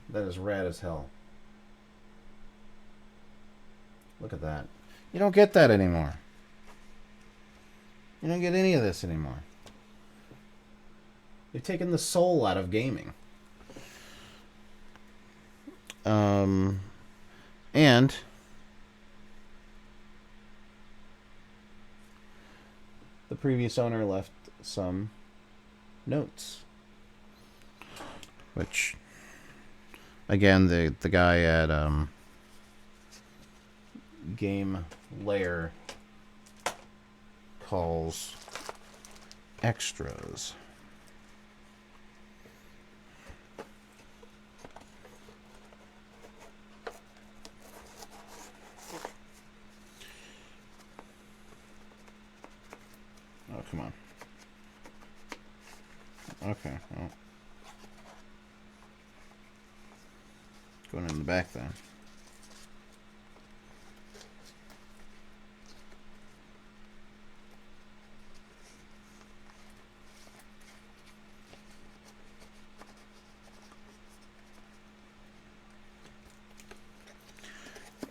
That is rad as hell. Look at that. You don't get that anymore. You don't get any of this anymore. They've taken the soul out of gaming. And the previous owner left some notes, which again the guy at Game Layer calls extras. Oh, come on. Okay, well. Going in the back then.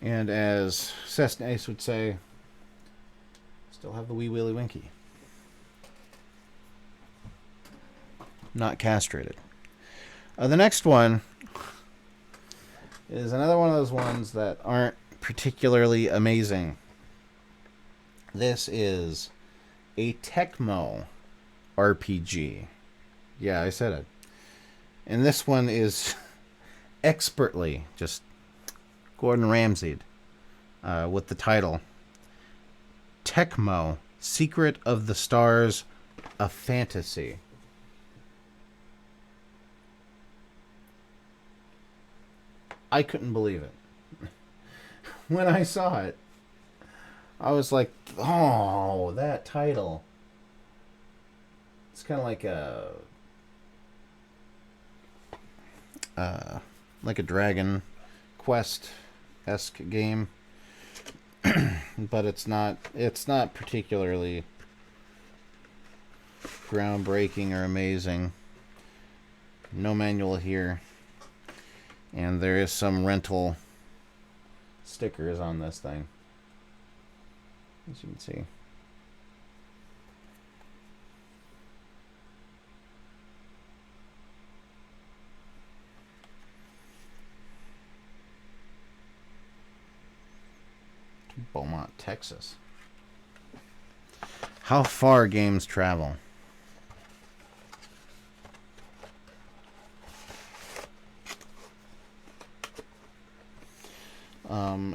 And as Cessnace would say, still have the wee willy winky. Not castrated. The next one is another one of those ones that aren't particularly amazing. This is a Tecmo RPG. Yeah, I said it. And this one is expertly just Gordon Ramsay'd with the title Tecmo Secret of the Stars, a Fantasy. I couldn't believe it. When I saw it, I was like, oh, that title. It's kind of like a Dragon Quest-esque game. But it's not particularly groundbreaking or amazing. No manual here. And there is some rental stickers on this thing, as you can see. Beaumont, Texas. How far games travel.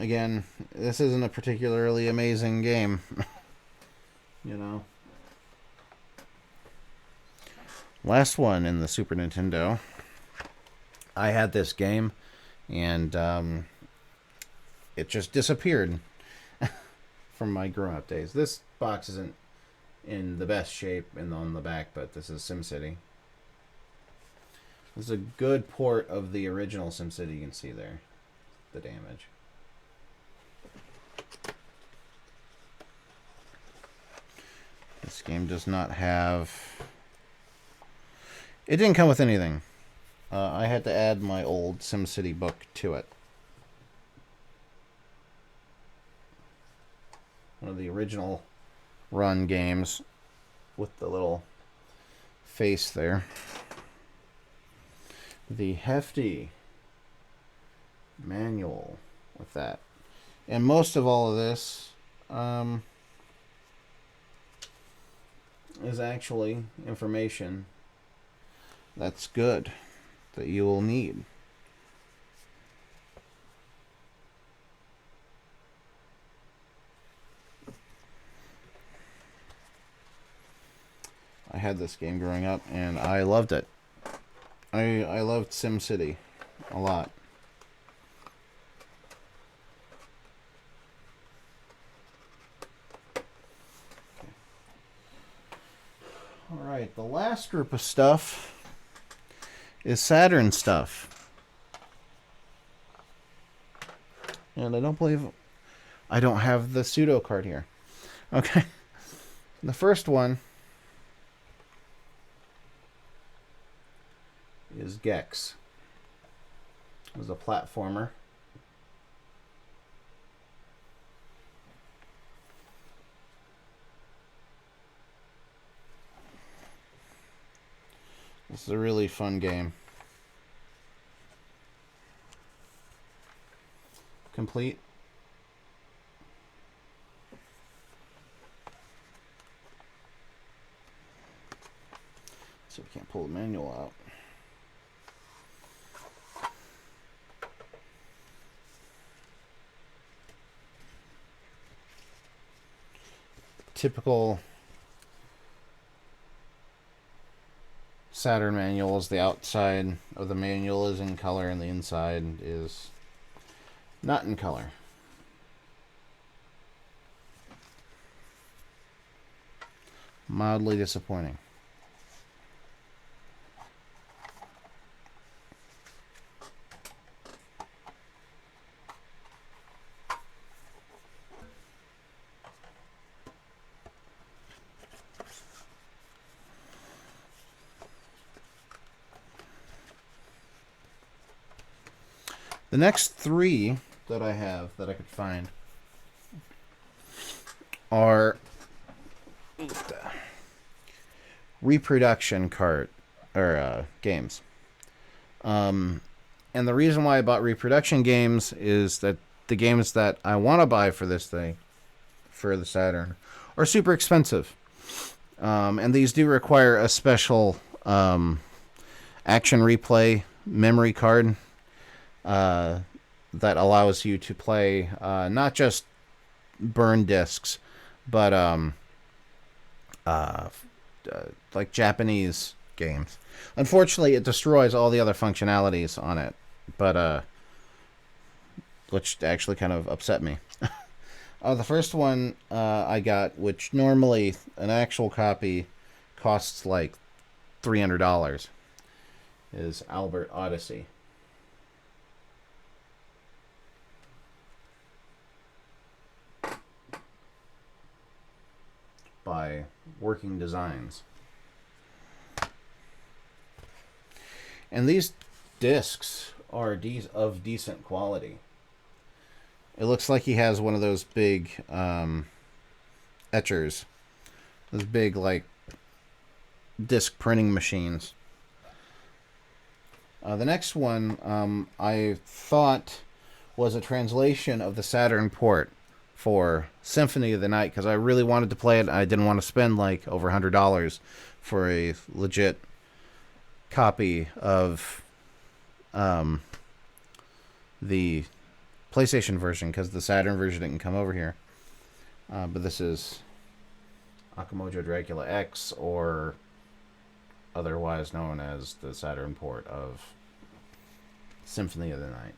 Again, this isn't a particularly amazing game. You know. Last one in the Super Nintendo. I had this game, and it just disappeared from my grown-up days. This box isn't in the best shape on the back, but this is SimCity. This is a good port of the original SimCity. You can see there the damage. This game does not have... It didn't come with anything. I had to add my old SimCity book to it. of the original run games with the little face there. The hefty manual with that. And most of all of this is actually information that's good that you will need. I had this game growing up and I loved it. I loved SimCity a lot. Alright, the last group of stuff is Saturn stuff. And I don't believe I don't have the pseudo card here. Okay. The first one is Gex. It was a platformer. This is a really fun game. Complete. So we can't pull the manual out. Typical Saturn manuals. The outside of the manual is in color and the inside is not in color. Mildly disappointing. The next three that I have that I could find are reproduction games. And the reason why I bought reproduction games is that the games that I want to buy for this thing, for the Saturn, are super expensive. And these do require a special action replay memory card that allows you to play not just burn discs, but like Japanese games. Unfortunately, it destroys all the other functionalities on it, but which actually kind of upset me. The first one I got, which normally an actual copy costs like $300, is Albert Odyssey. By Working Designs. And these discs are of decent quality. It looks like he has one of those big etchers. Those big, like, disc printing machines. The next one I thought was a translation of the Saturn port for Symphony of the Night, because I really wanted to play it. I didn't want to spend like over $100 for a legit copy of the PlayStation version, because the Saturn version didn't come over here. But this is Akamojo Dracula X, or otherwise known as the Saturn port of Symphony of the Night.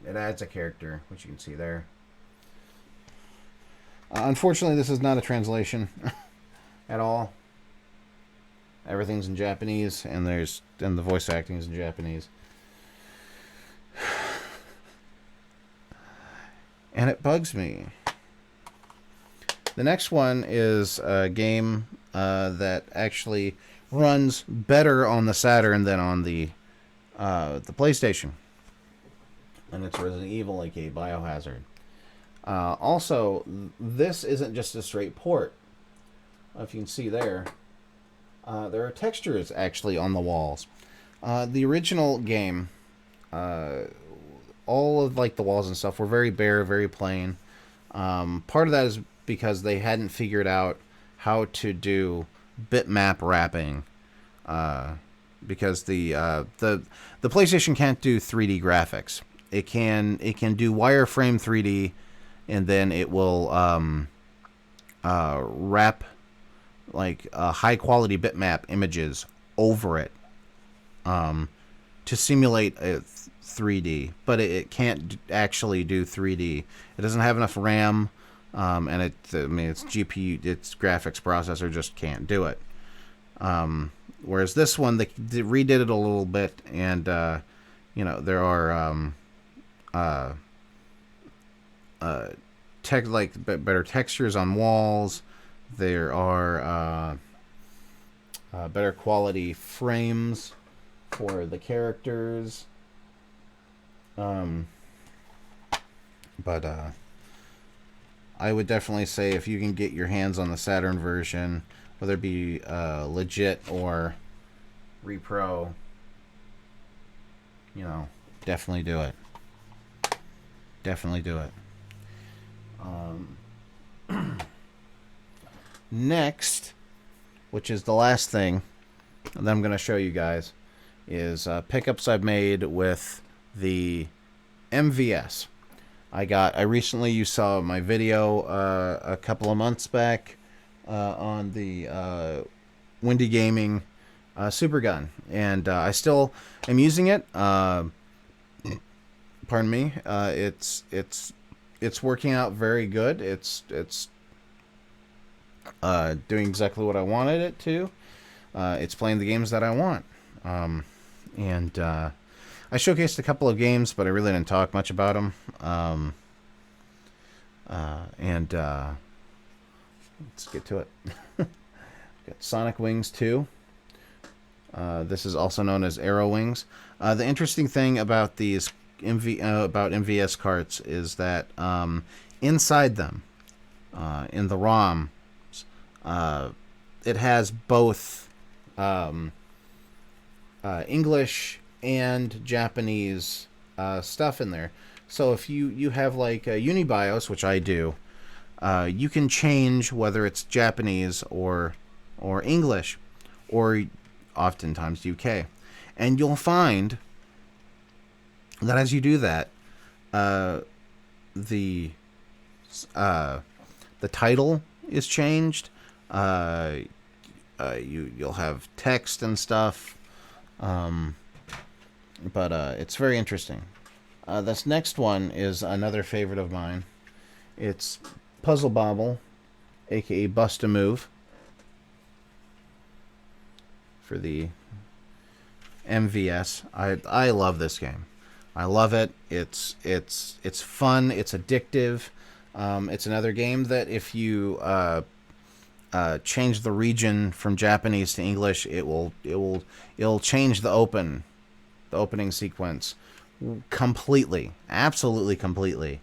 It adds a character, which you can see there. Unfortunately, this is not a translation at all. Everything's in Japanese, and the voice acting is in Japanese. And it bugs me. The next one is a game that actually runs better on the Saturn than on the PlayStation. And it's Resident Evil, aka Biohazard. Also, this isn't just a straight port. If you can see there, there are textures actually on the walls. The original game, all of like the walls and stuff were very bare, very plain. Part of that is because they hadn't figured out how to do bitmap wrapping, because the PlayStation can't do 3D graphics. It can do wireframe 3D, and then it will wrap like high quality bitmap images over it, to simulate a 3D, but it can't actually do 3D. It doesn't have enough RAM, and its GPU, its graphics processor just can't do it. Whereas this one, they redid it a little bit, and there are better textures on walls. There are better quality frames for the characters. But I would definitely say if you can get your hands on the Saturn version, whether it be legit or repro, definitely do it. Definitely do it. Next, which is the last thing that I'm going to show you guys, is pickups I've made with the MVS. You saw my video a couple of months back on the Windy Gaming Super Gun, and I still am using it. Pardon me. It's working out very good. It's doing exactly what I wanted it to. It's playing the games that I want. And I showcased a couple of games, but I really didn't talk much about them. Let's get to it. Got Sonic Wings 2. This is also known as Arrow Wings. The interesting thing about these about MVS carts is that inside them, in the ROM, it has both English and Japanese stuff in there. So if you have like a Unibios, which I do, you can change whether it's Japanese or English, or oftentimes UK, and you'll find that as you do that, the title is changed. You'll have text and stuff, but it's very interesting. This next one is another favorite of mine. It's Puzzle Bobble, aka Bust a Move, for the MVS. I love this game. I love it. It's fun. It's addictive. It's another game that if you change the region from Japanese to English, it'll change the opening sequence completely, absolutely completely.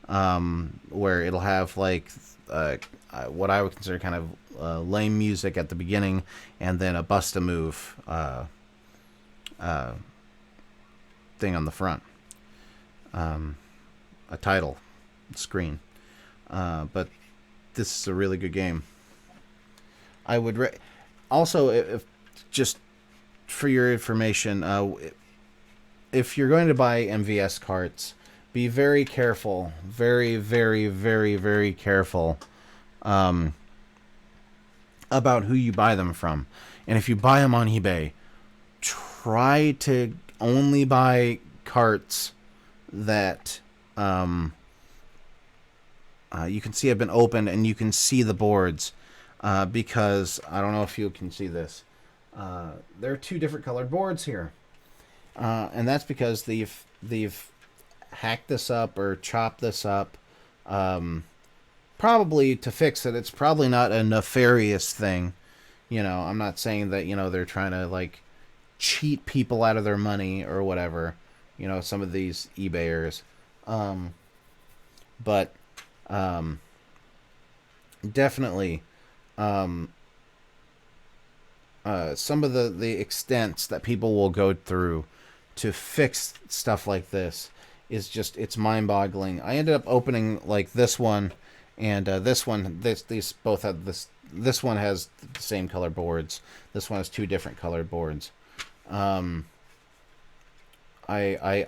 Where it'll have like what I would consider kind of lame music at the beginning, and then a bust a move thing on the front, a title screen. But this is a really good game. I would also, if just for your information, if you're going to buy MVS carts, be very careful, very, very, very, very careful about who you buy them from. And if you buy them on eBay, try to only buy carts that you can see have been opened and you can see the boards, because I don't know if you can see this. There are two different colored boards here, and that's because they've hacked this up or chopped this up, probably to fix it. It's probably not a nefarious thing. I'm not saying that, they're trying to like cheat people out of their money or whatever, some of these eBayers. But Um, definitely, um, some of the extents that people will go through to fix stuff like this is just, it's mind-boggling. I ended up opening like this one and this one. These both have this. This one has the same color boards. This one has two different colored boards. Um, I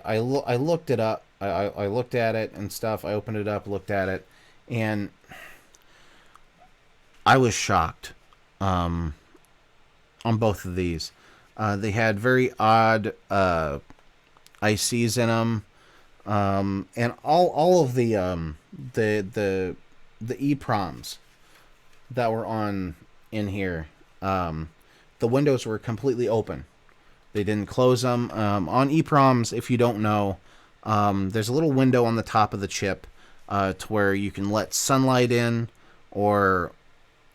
looked it up. I looked at it and stuff. I opened it up, looked at it, and I was shocked. On both of these, they had very odd ICs in them, and all of the EPROMs that were on in here. The windows were completely open. They didn't close them. On EPROMs, if you don't know, there's a little window on the top of the chip to where you can let sunlight in, or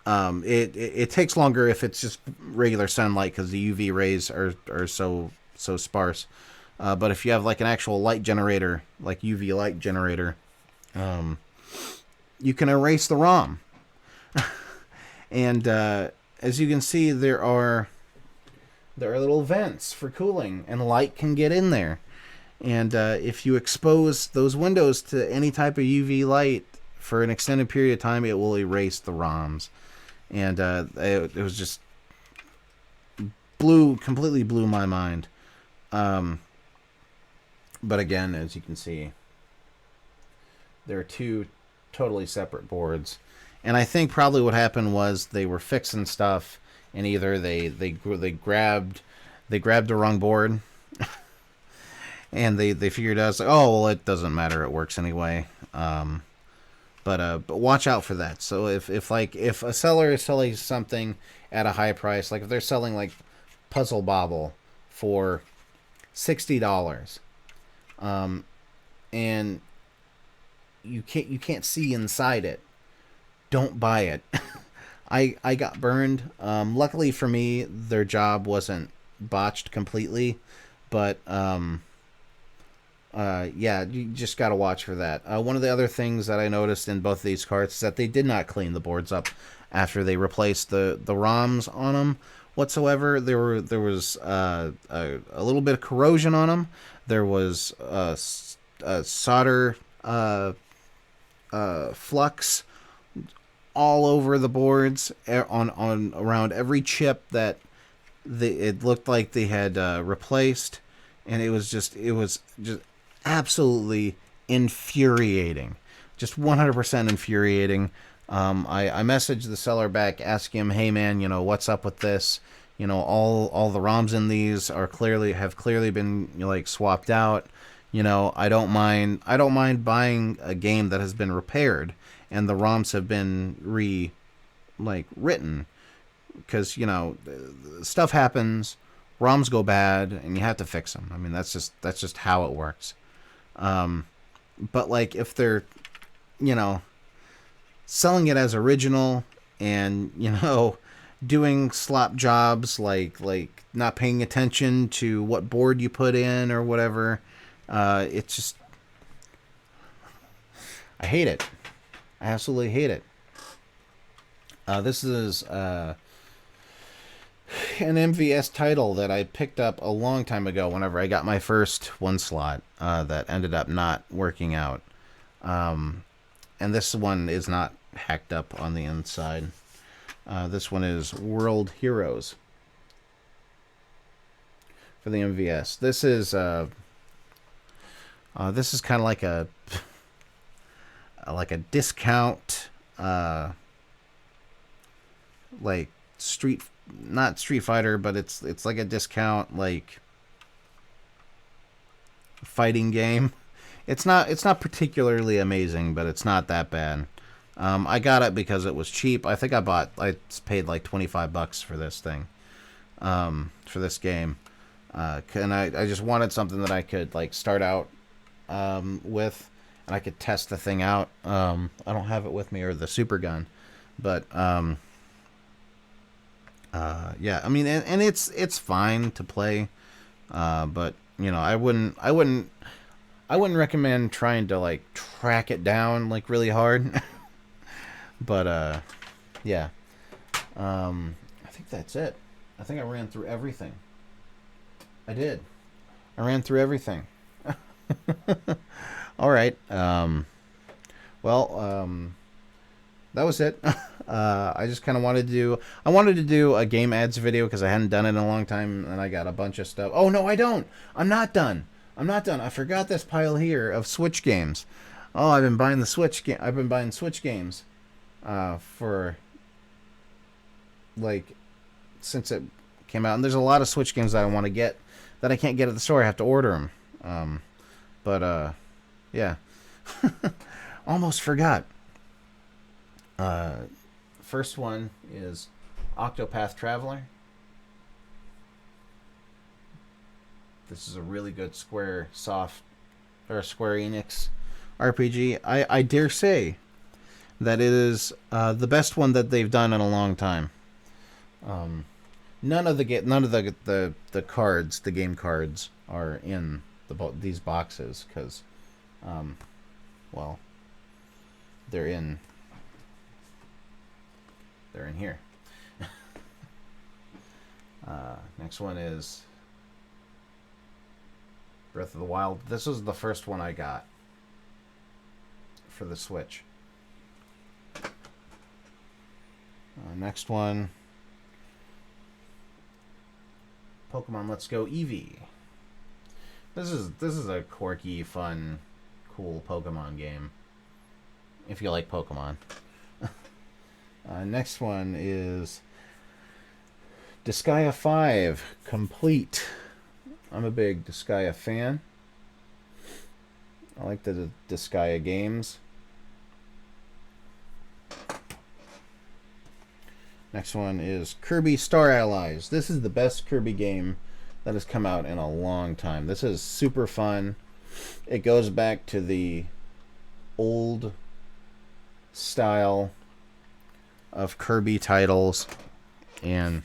it takes longer if it's just regular sunlight because the UV rays are so sparse. But if you have like an actual light generator, like UV light generator, you can erase the ROM. And as you can see, there are little vents for cooling, and light can get in there. And if you expose those windows to any type of UV light for an extended period of time, it will erase the ROMs. And it was just completely blew my mind. But again, as you can see, there are two totally separate boards. And I think probably what happened was they were fixing stuff, and either they grabbed the wrong board, and they figured out, like, oh well, it doesn't matter, it works anyway. But watch out for that. So if a seller is selling something at a high price, like if they're selling like Puzzle Bobble for $60, and you can't see inside it, don't buy it. I got burned. Luckily for me, their job wasn't botched completely, but yeah, you just gotta watch for that. One of the other things that I noticed in both of these carts is that they did not clean the boards up after they replaced the ROMs on them whatsoever. There was a little bit of corrosion on them. There was solder flux all over the boards, on around every chip that it looked like they had replaced, and it was just absolutely infuriating, just 100% infuriating. I messaged the seller back asking him, hey man, what's up with this? All the ROMs in these have clearly been like swapped out. I don't mind buying a game that has been repaired and the ROMs have been written, because stuff happens, ROMs go bad, and you have to fix them. I mean, that's just how it works. But like if they're selling it as original, and doing slop jobs like not paying attention to what board you put in or whatever, it's just, I hate it. I absolutely hate it. This is an MVS title that I picked up a long time ago whenever I got my first one slot, that ended up not working out. And this one is not hacked up on the inside. This one is World Heroes for the MVS. This is kind of like a discount, like not Street Fighter, but it's like a discount like fighting game. It's not particularly amazing, but it's not that bad. I got it because it was cheap. I think I paid like $25 for this thing, for this game, and I just wanted something that I could like start out with, and I could test the thing out. I don't have it with me, or the super gun, but yeah, I mean, and it's fine to play, but I wouldn't I wouldn't recommend trying to like track it down like really hard. But yeah. I think that's it. I think I ran through everything. I did. I ran through everything. All right. That was it. I just kind of wanted to do. I wanted to do a game ads video because I hadn't done it in a long time, and I got a bunch of stuff. Oh no, I don't. I'm not done. I forgot this pile here of Switch games. Oh, I've been buying the Switch game. I've been buying Switch games, for like since it came out. And there's a lot of Switch games that I want to get that I can't get at the store. I have to order them. Yeah. Almost forgot. First one is Octopath Traveler. This is a really good Square Enix RPG. I dare say that it is the best one that they've done in a long time. None of the cards, the game cards, are in these boxes because, well, they're in here. Next one is Breath of the Wild. This was the first one I got for the Switch. Next one, Pokemon Let's Go Eevee. This is a quirky, fun, cool Pokemon game. If you like Pokemon. Next one is Disgaea 5 Complete. I'm a big Disgaea fan. I like the Disgaea games. Next one is Kirby Star Allies. This is the best Kirby game that has come out in a long time. This is super fun. It goes back to the old style of Kirby titles, and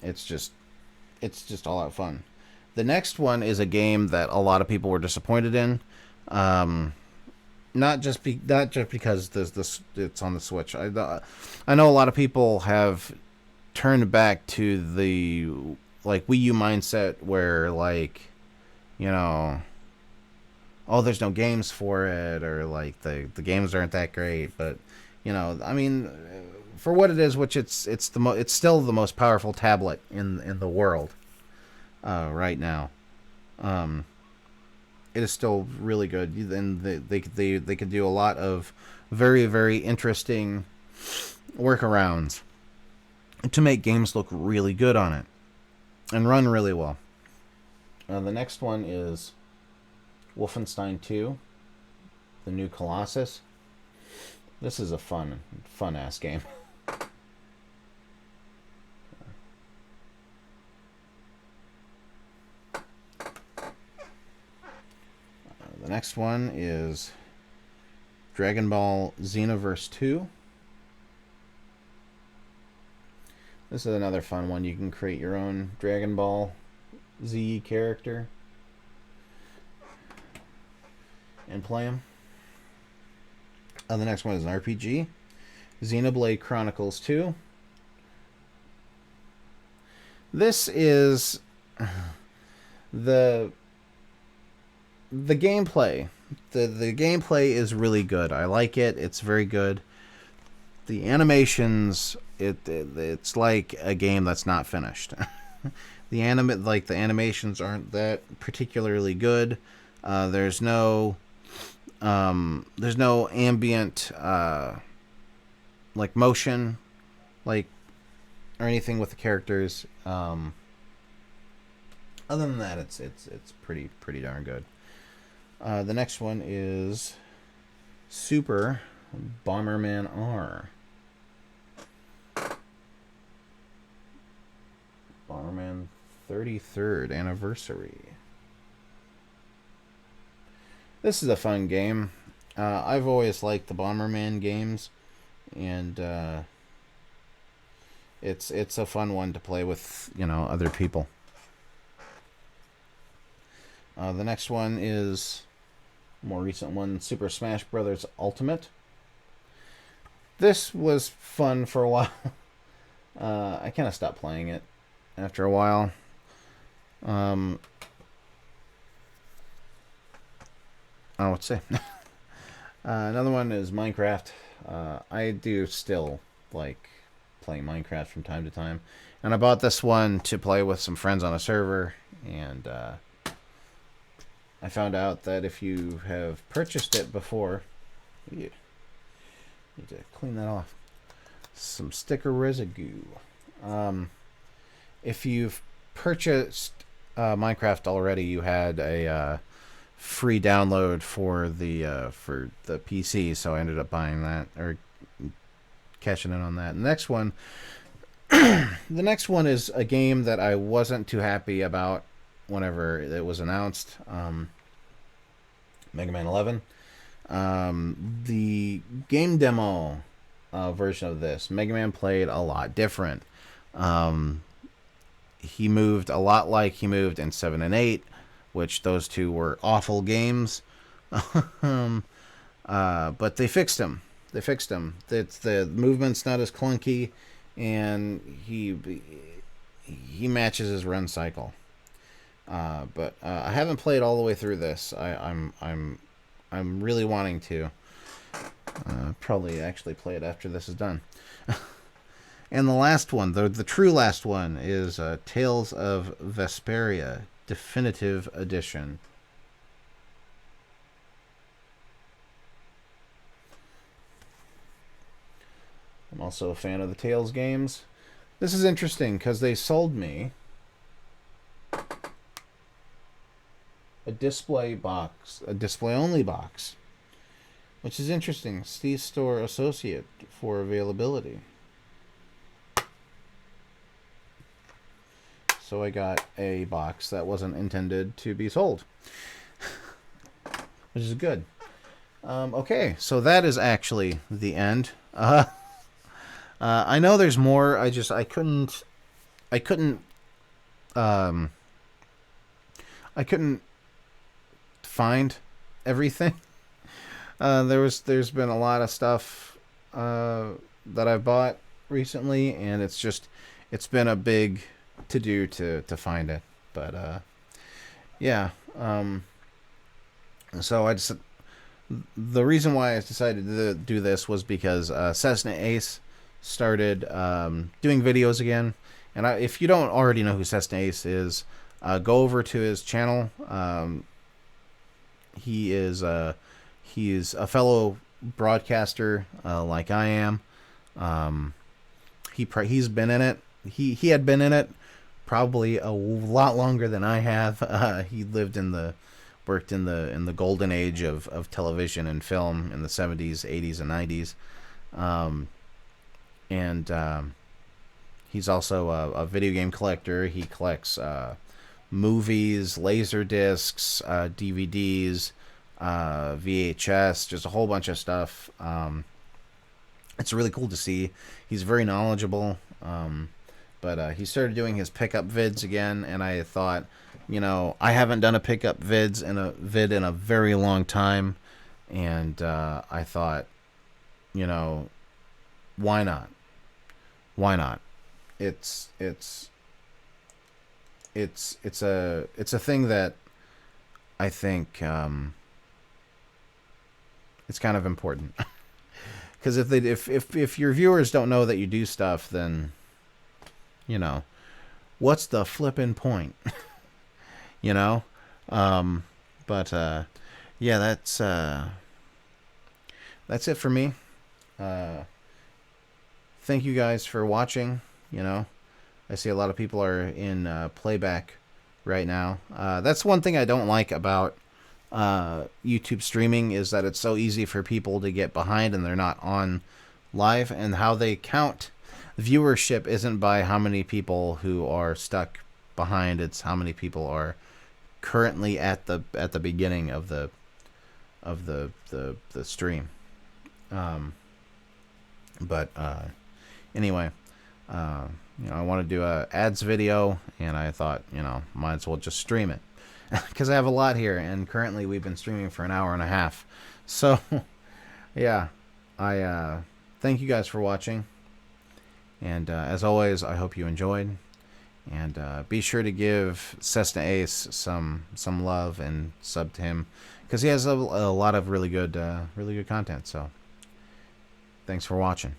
it's just all out fun. The next one is a game that a lot of people were disappointed in, not just because it's on the Switch. I know a lot of people have turned back to the like Wii U mindset where like, you know, oh, there's no games for it, or like the games aren't that great. But you know, I mean, for what it is, which it's still the most powerful tablet in the world right now. It is still really good, and they could do a lot of very, very interesting workarounds to make games look really good on it and run really well. The next one is Wolfenstein 2, the New Colossus. This is a fun ass game. The next one is Dragon Ball Xenoverse 2. This is another fun one. You can create your own Dragon Ball Z character and play him. The next one is an RPG, Xenoblade Chronicles 2. This is the gameplay. The gameplay is really good. I like it. It's very good. The animations, it's like a game that's not finished. The animations aren't that particularly good. There's no ambient like motion, like, or anything with the characters. Other than that, it's pretty darn good. The next one is Super Bomberman R. Bomberman 33rd Anniversary. This is a fun game. I've always liked the Bomberman games, and it's a fun one to play with, you know, other people. The next one is a more recent one, Super Smash Bros. Ultimate. This was fun for a while. I kind of stopped playing it after a while. I don't know what to say. Another one is Minecraft. I do still like playing Minecraft from time to time. And I bought this one to play with some friends on a server. And I found out that if you have purchased it before... You need to clean that off. Some sticker residue. If you've purchased Minecraft already, you had a free download for the PC, so I ended up buying that or cashing in on that. The next one, the next one is a game that I wasn't too happy about whenever it was announced. Megaman 11. The game demo version of this, Megaman played a lot different. He moved a lot like he moved in 7 and 8, which those two were awful games. But they fixed him. The movement's not as clunky, and he matches his run cycle. But I haven't played all the way through this. I'm really wanting to. Probably actually play it after this is done. And the last one, the true last one, is Tales of Vesperia Definitive Edition. I'm also a fan of the Tales games. This is interesting because they sold me a display box, a display-only box, which is interesting. Steam Store Associate for availability. So I got a box that wasn't intended to be sold, which is good. Okay, so that is actually the end. I know there's more. I couldn't find everything. There's been a lot of stuff that I've bought recently, and it's been a big to do to find it. But yeah. So the reason why I decided to do this was because Cessna Ace started doing videos again. And if you don't already know who Cessna Ace is, go over to his channel. He's a fellow broadcaster like I am. He's been in it. He had been in it probably a lot longer than I have. He worked in the golden age of television and film in the 70s, 80s, and 90s. And he's also a video game collector. He collects movies, laser discs, DVDs, VHS, just a whole bunch of stuff. It's really cool to see. He's very knowledgeable. But he started doing his pickup vids again, and I thought, I haven't done a pickup vid in a very long time, and I thought, why not? Why not? It's a thing that I think it's kind of important. Because if your viewers don't know that you do stuff, then what's the flippin' point? But yeah, that's it for me. Thank you guys for watching. I see a lot of people are in playback right now. That's one thing I don't like about YouTube streaming, is that it's so easy for people to get behind and they're not on live, and how they count viewership isn't by how many people who are stuck behind. It's how many people are currently at the beginning of the stream. Anyway, I want to do a ads video, and I thought, might as well just stream it. because I have a lot here, and currently we've been streaming for an hour and a half. So, yeah, I thank you guys for watching, and as always, I hope you enjoyed. And be sure to give Cessna Ace some love and sub to him, because he has a lot of really good content. So, thanks for watching.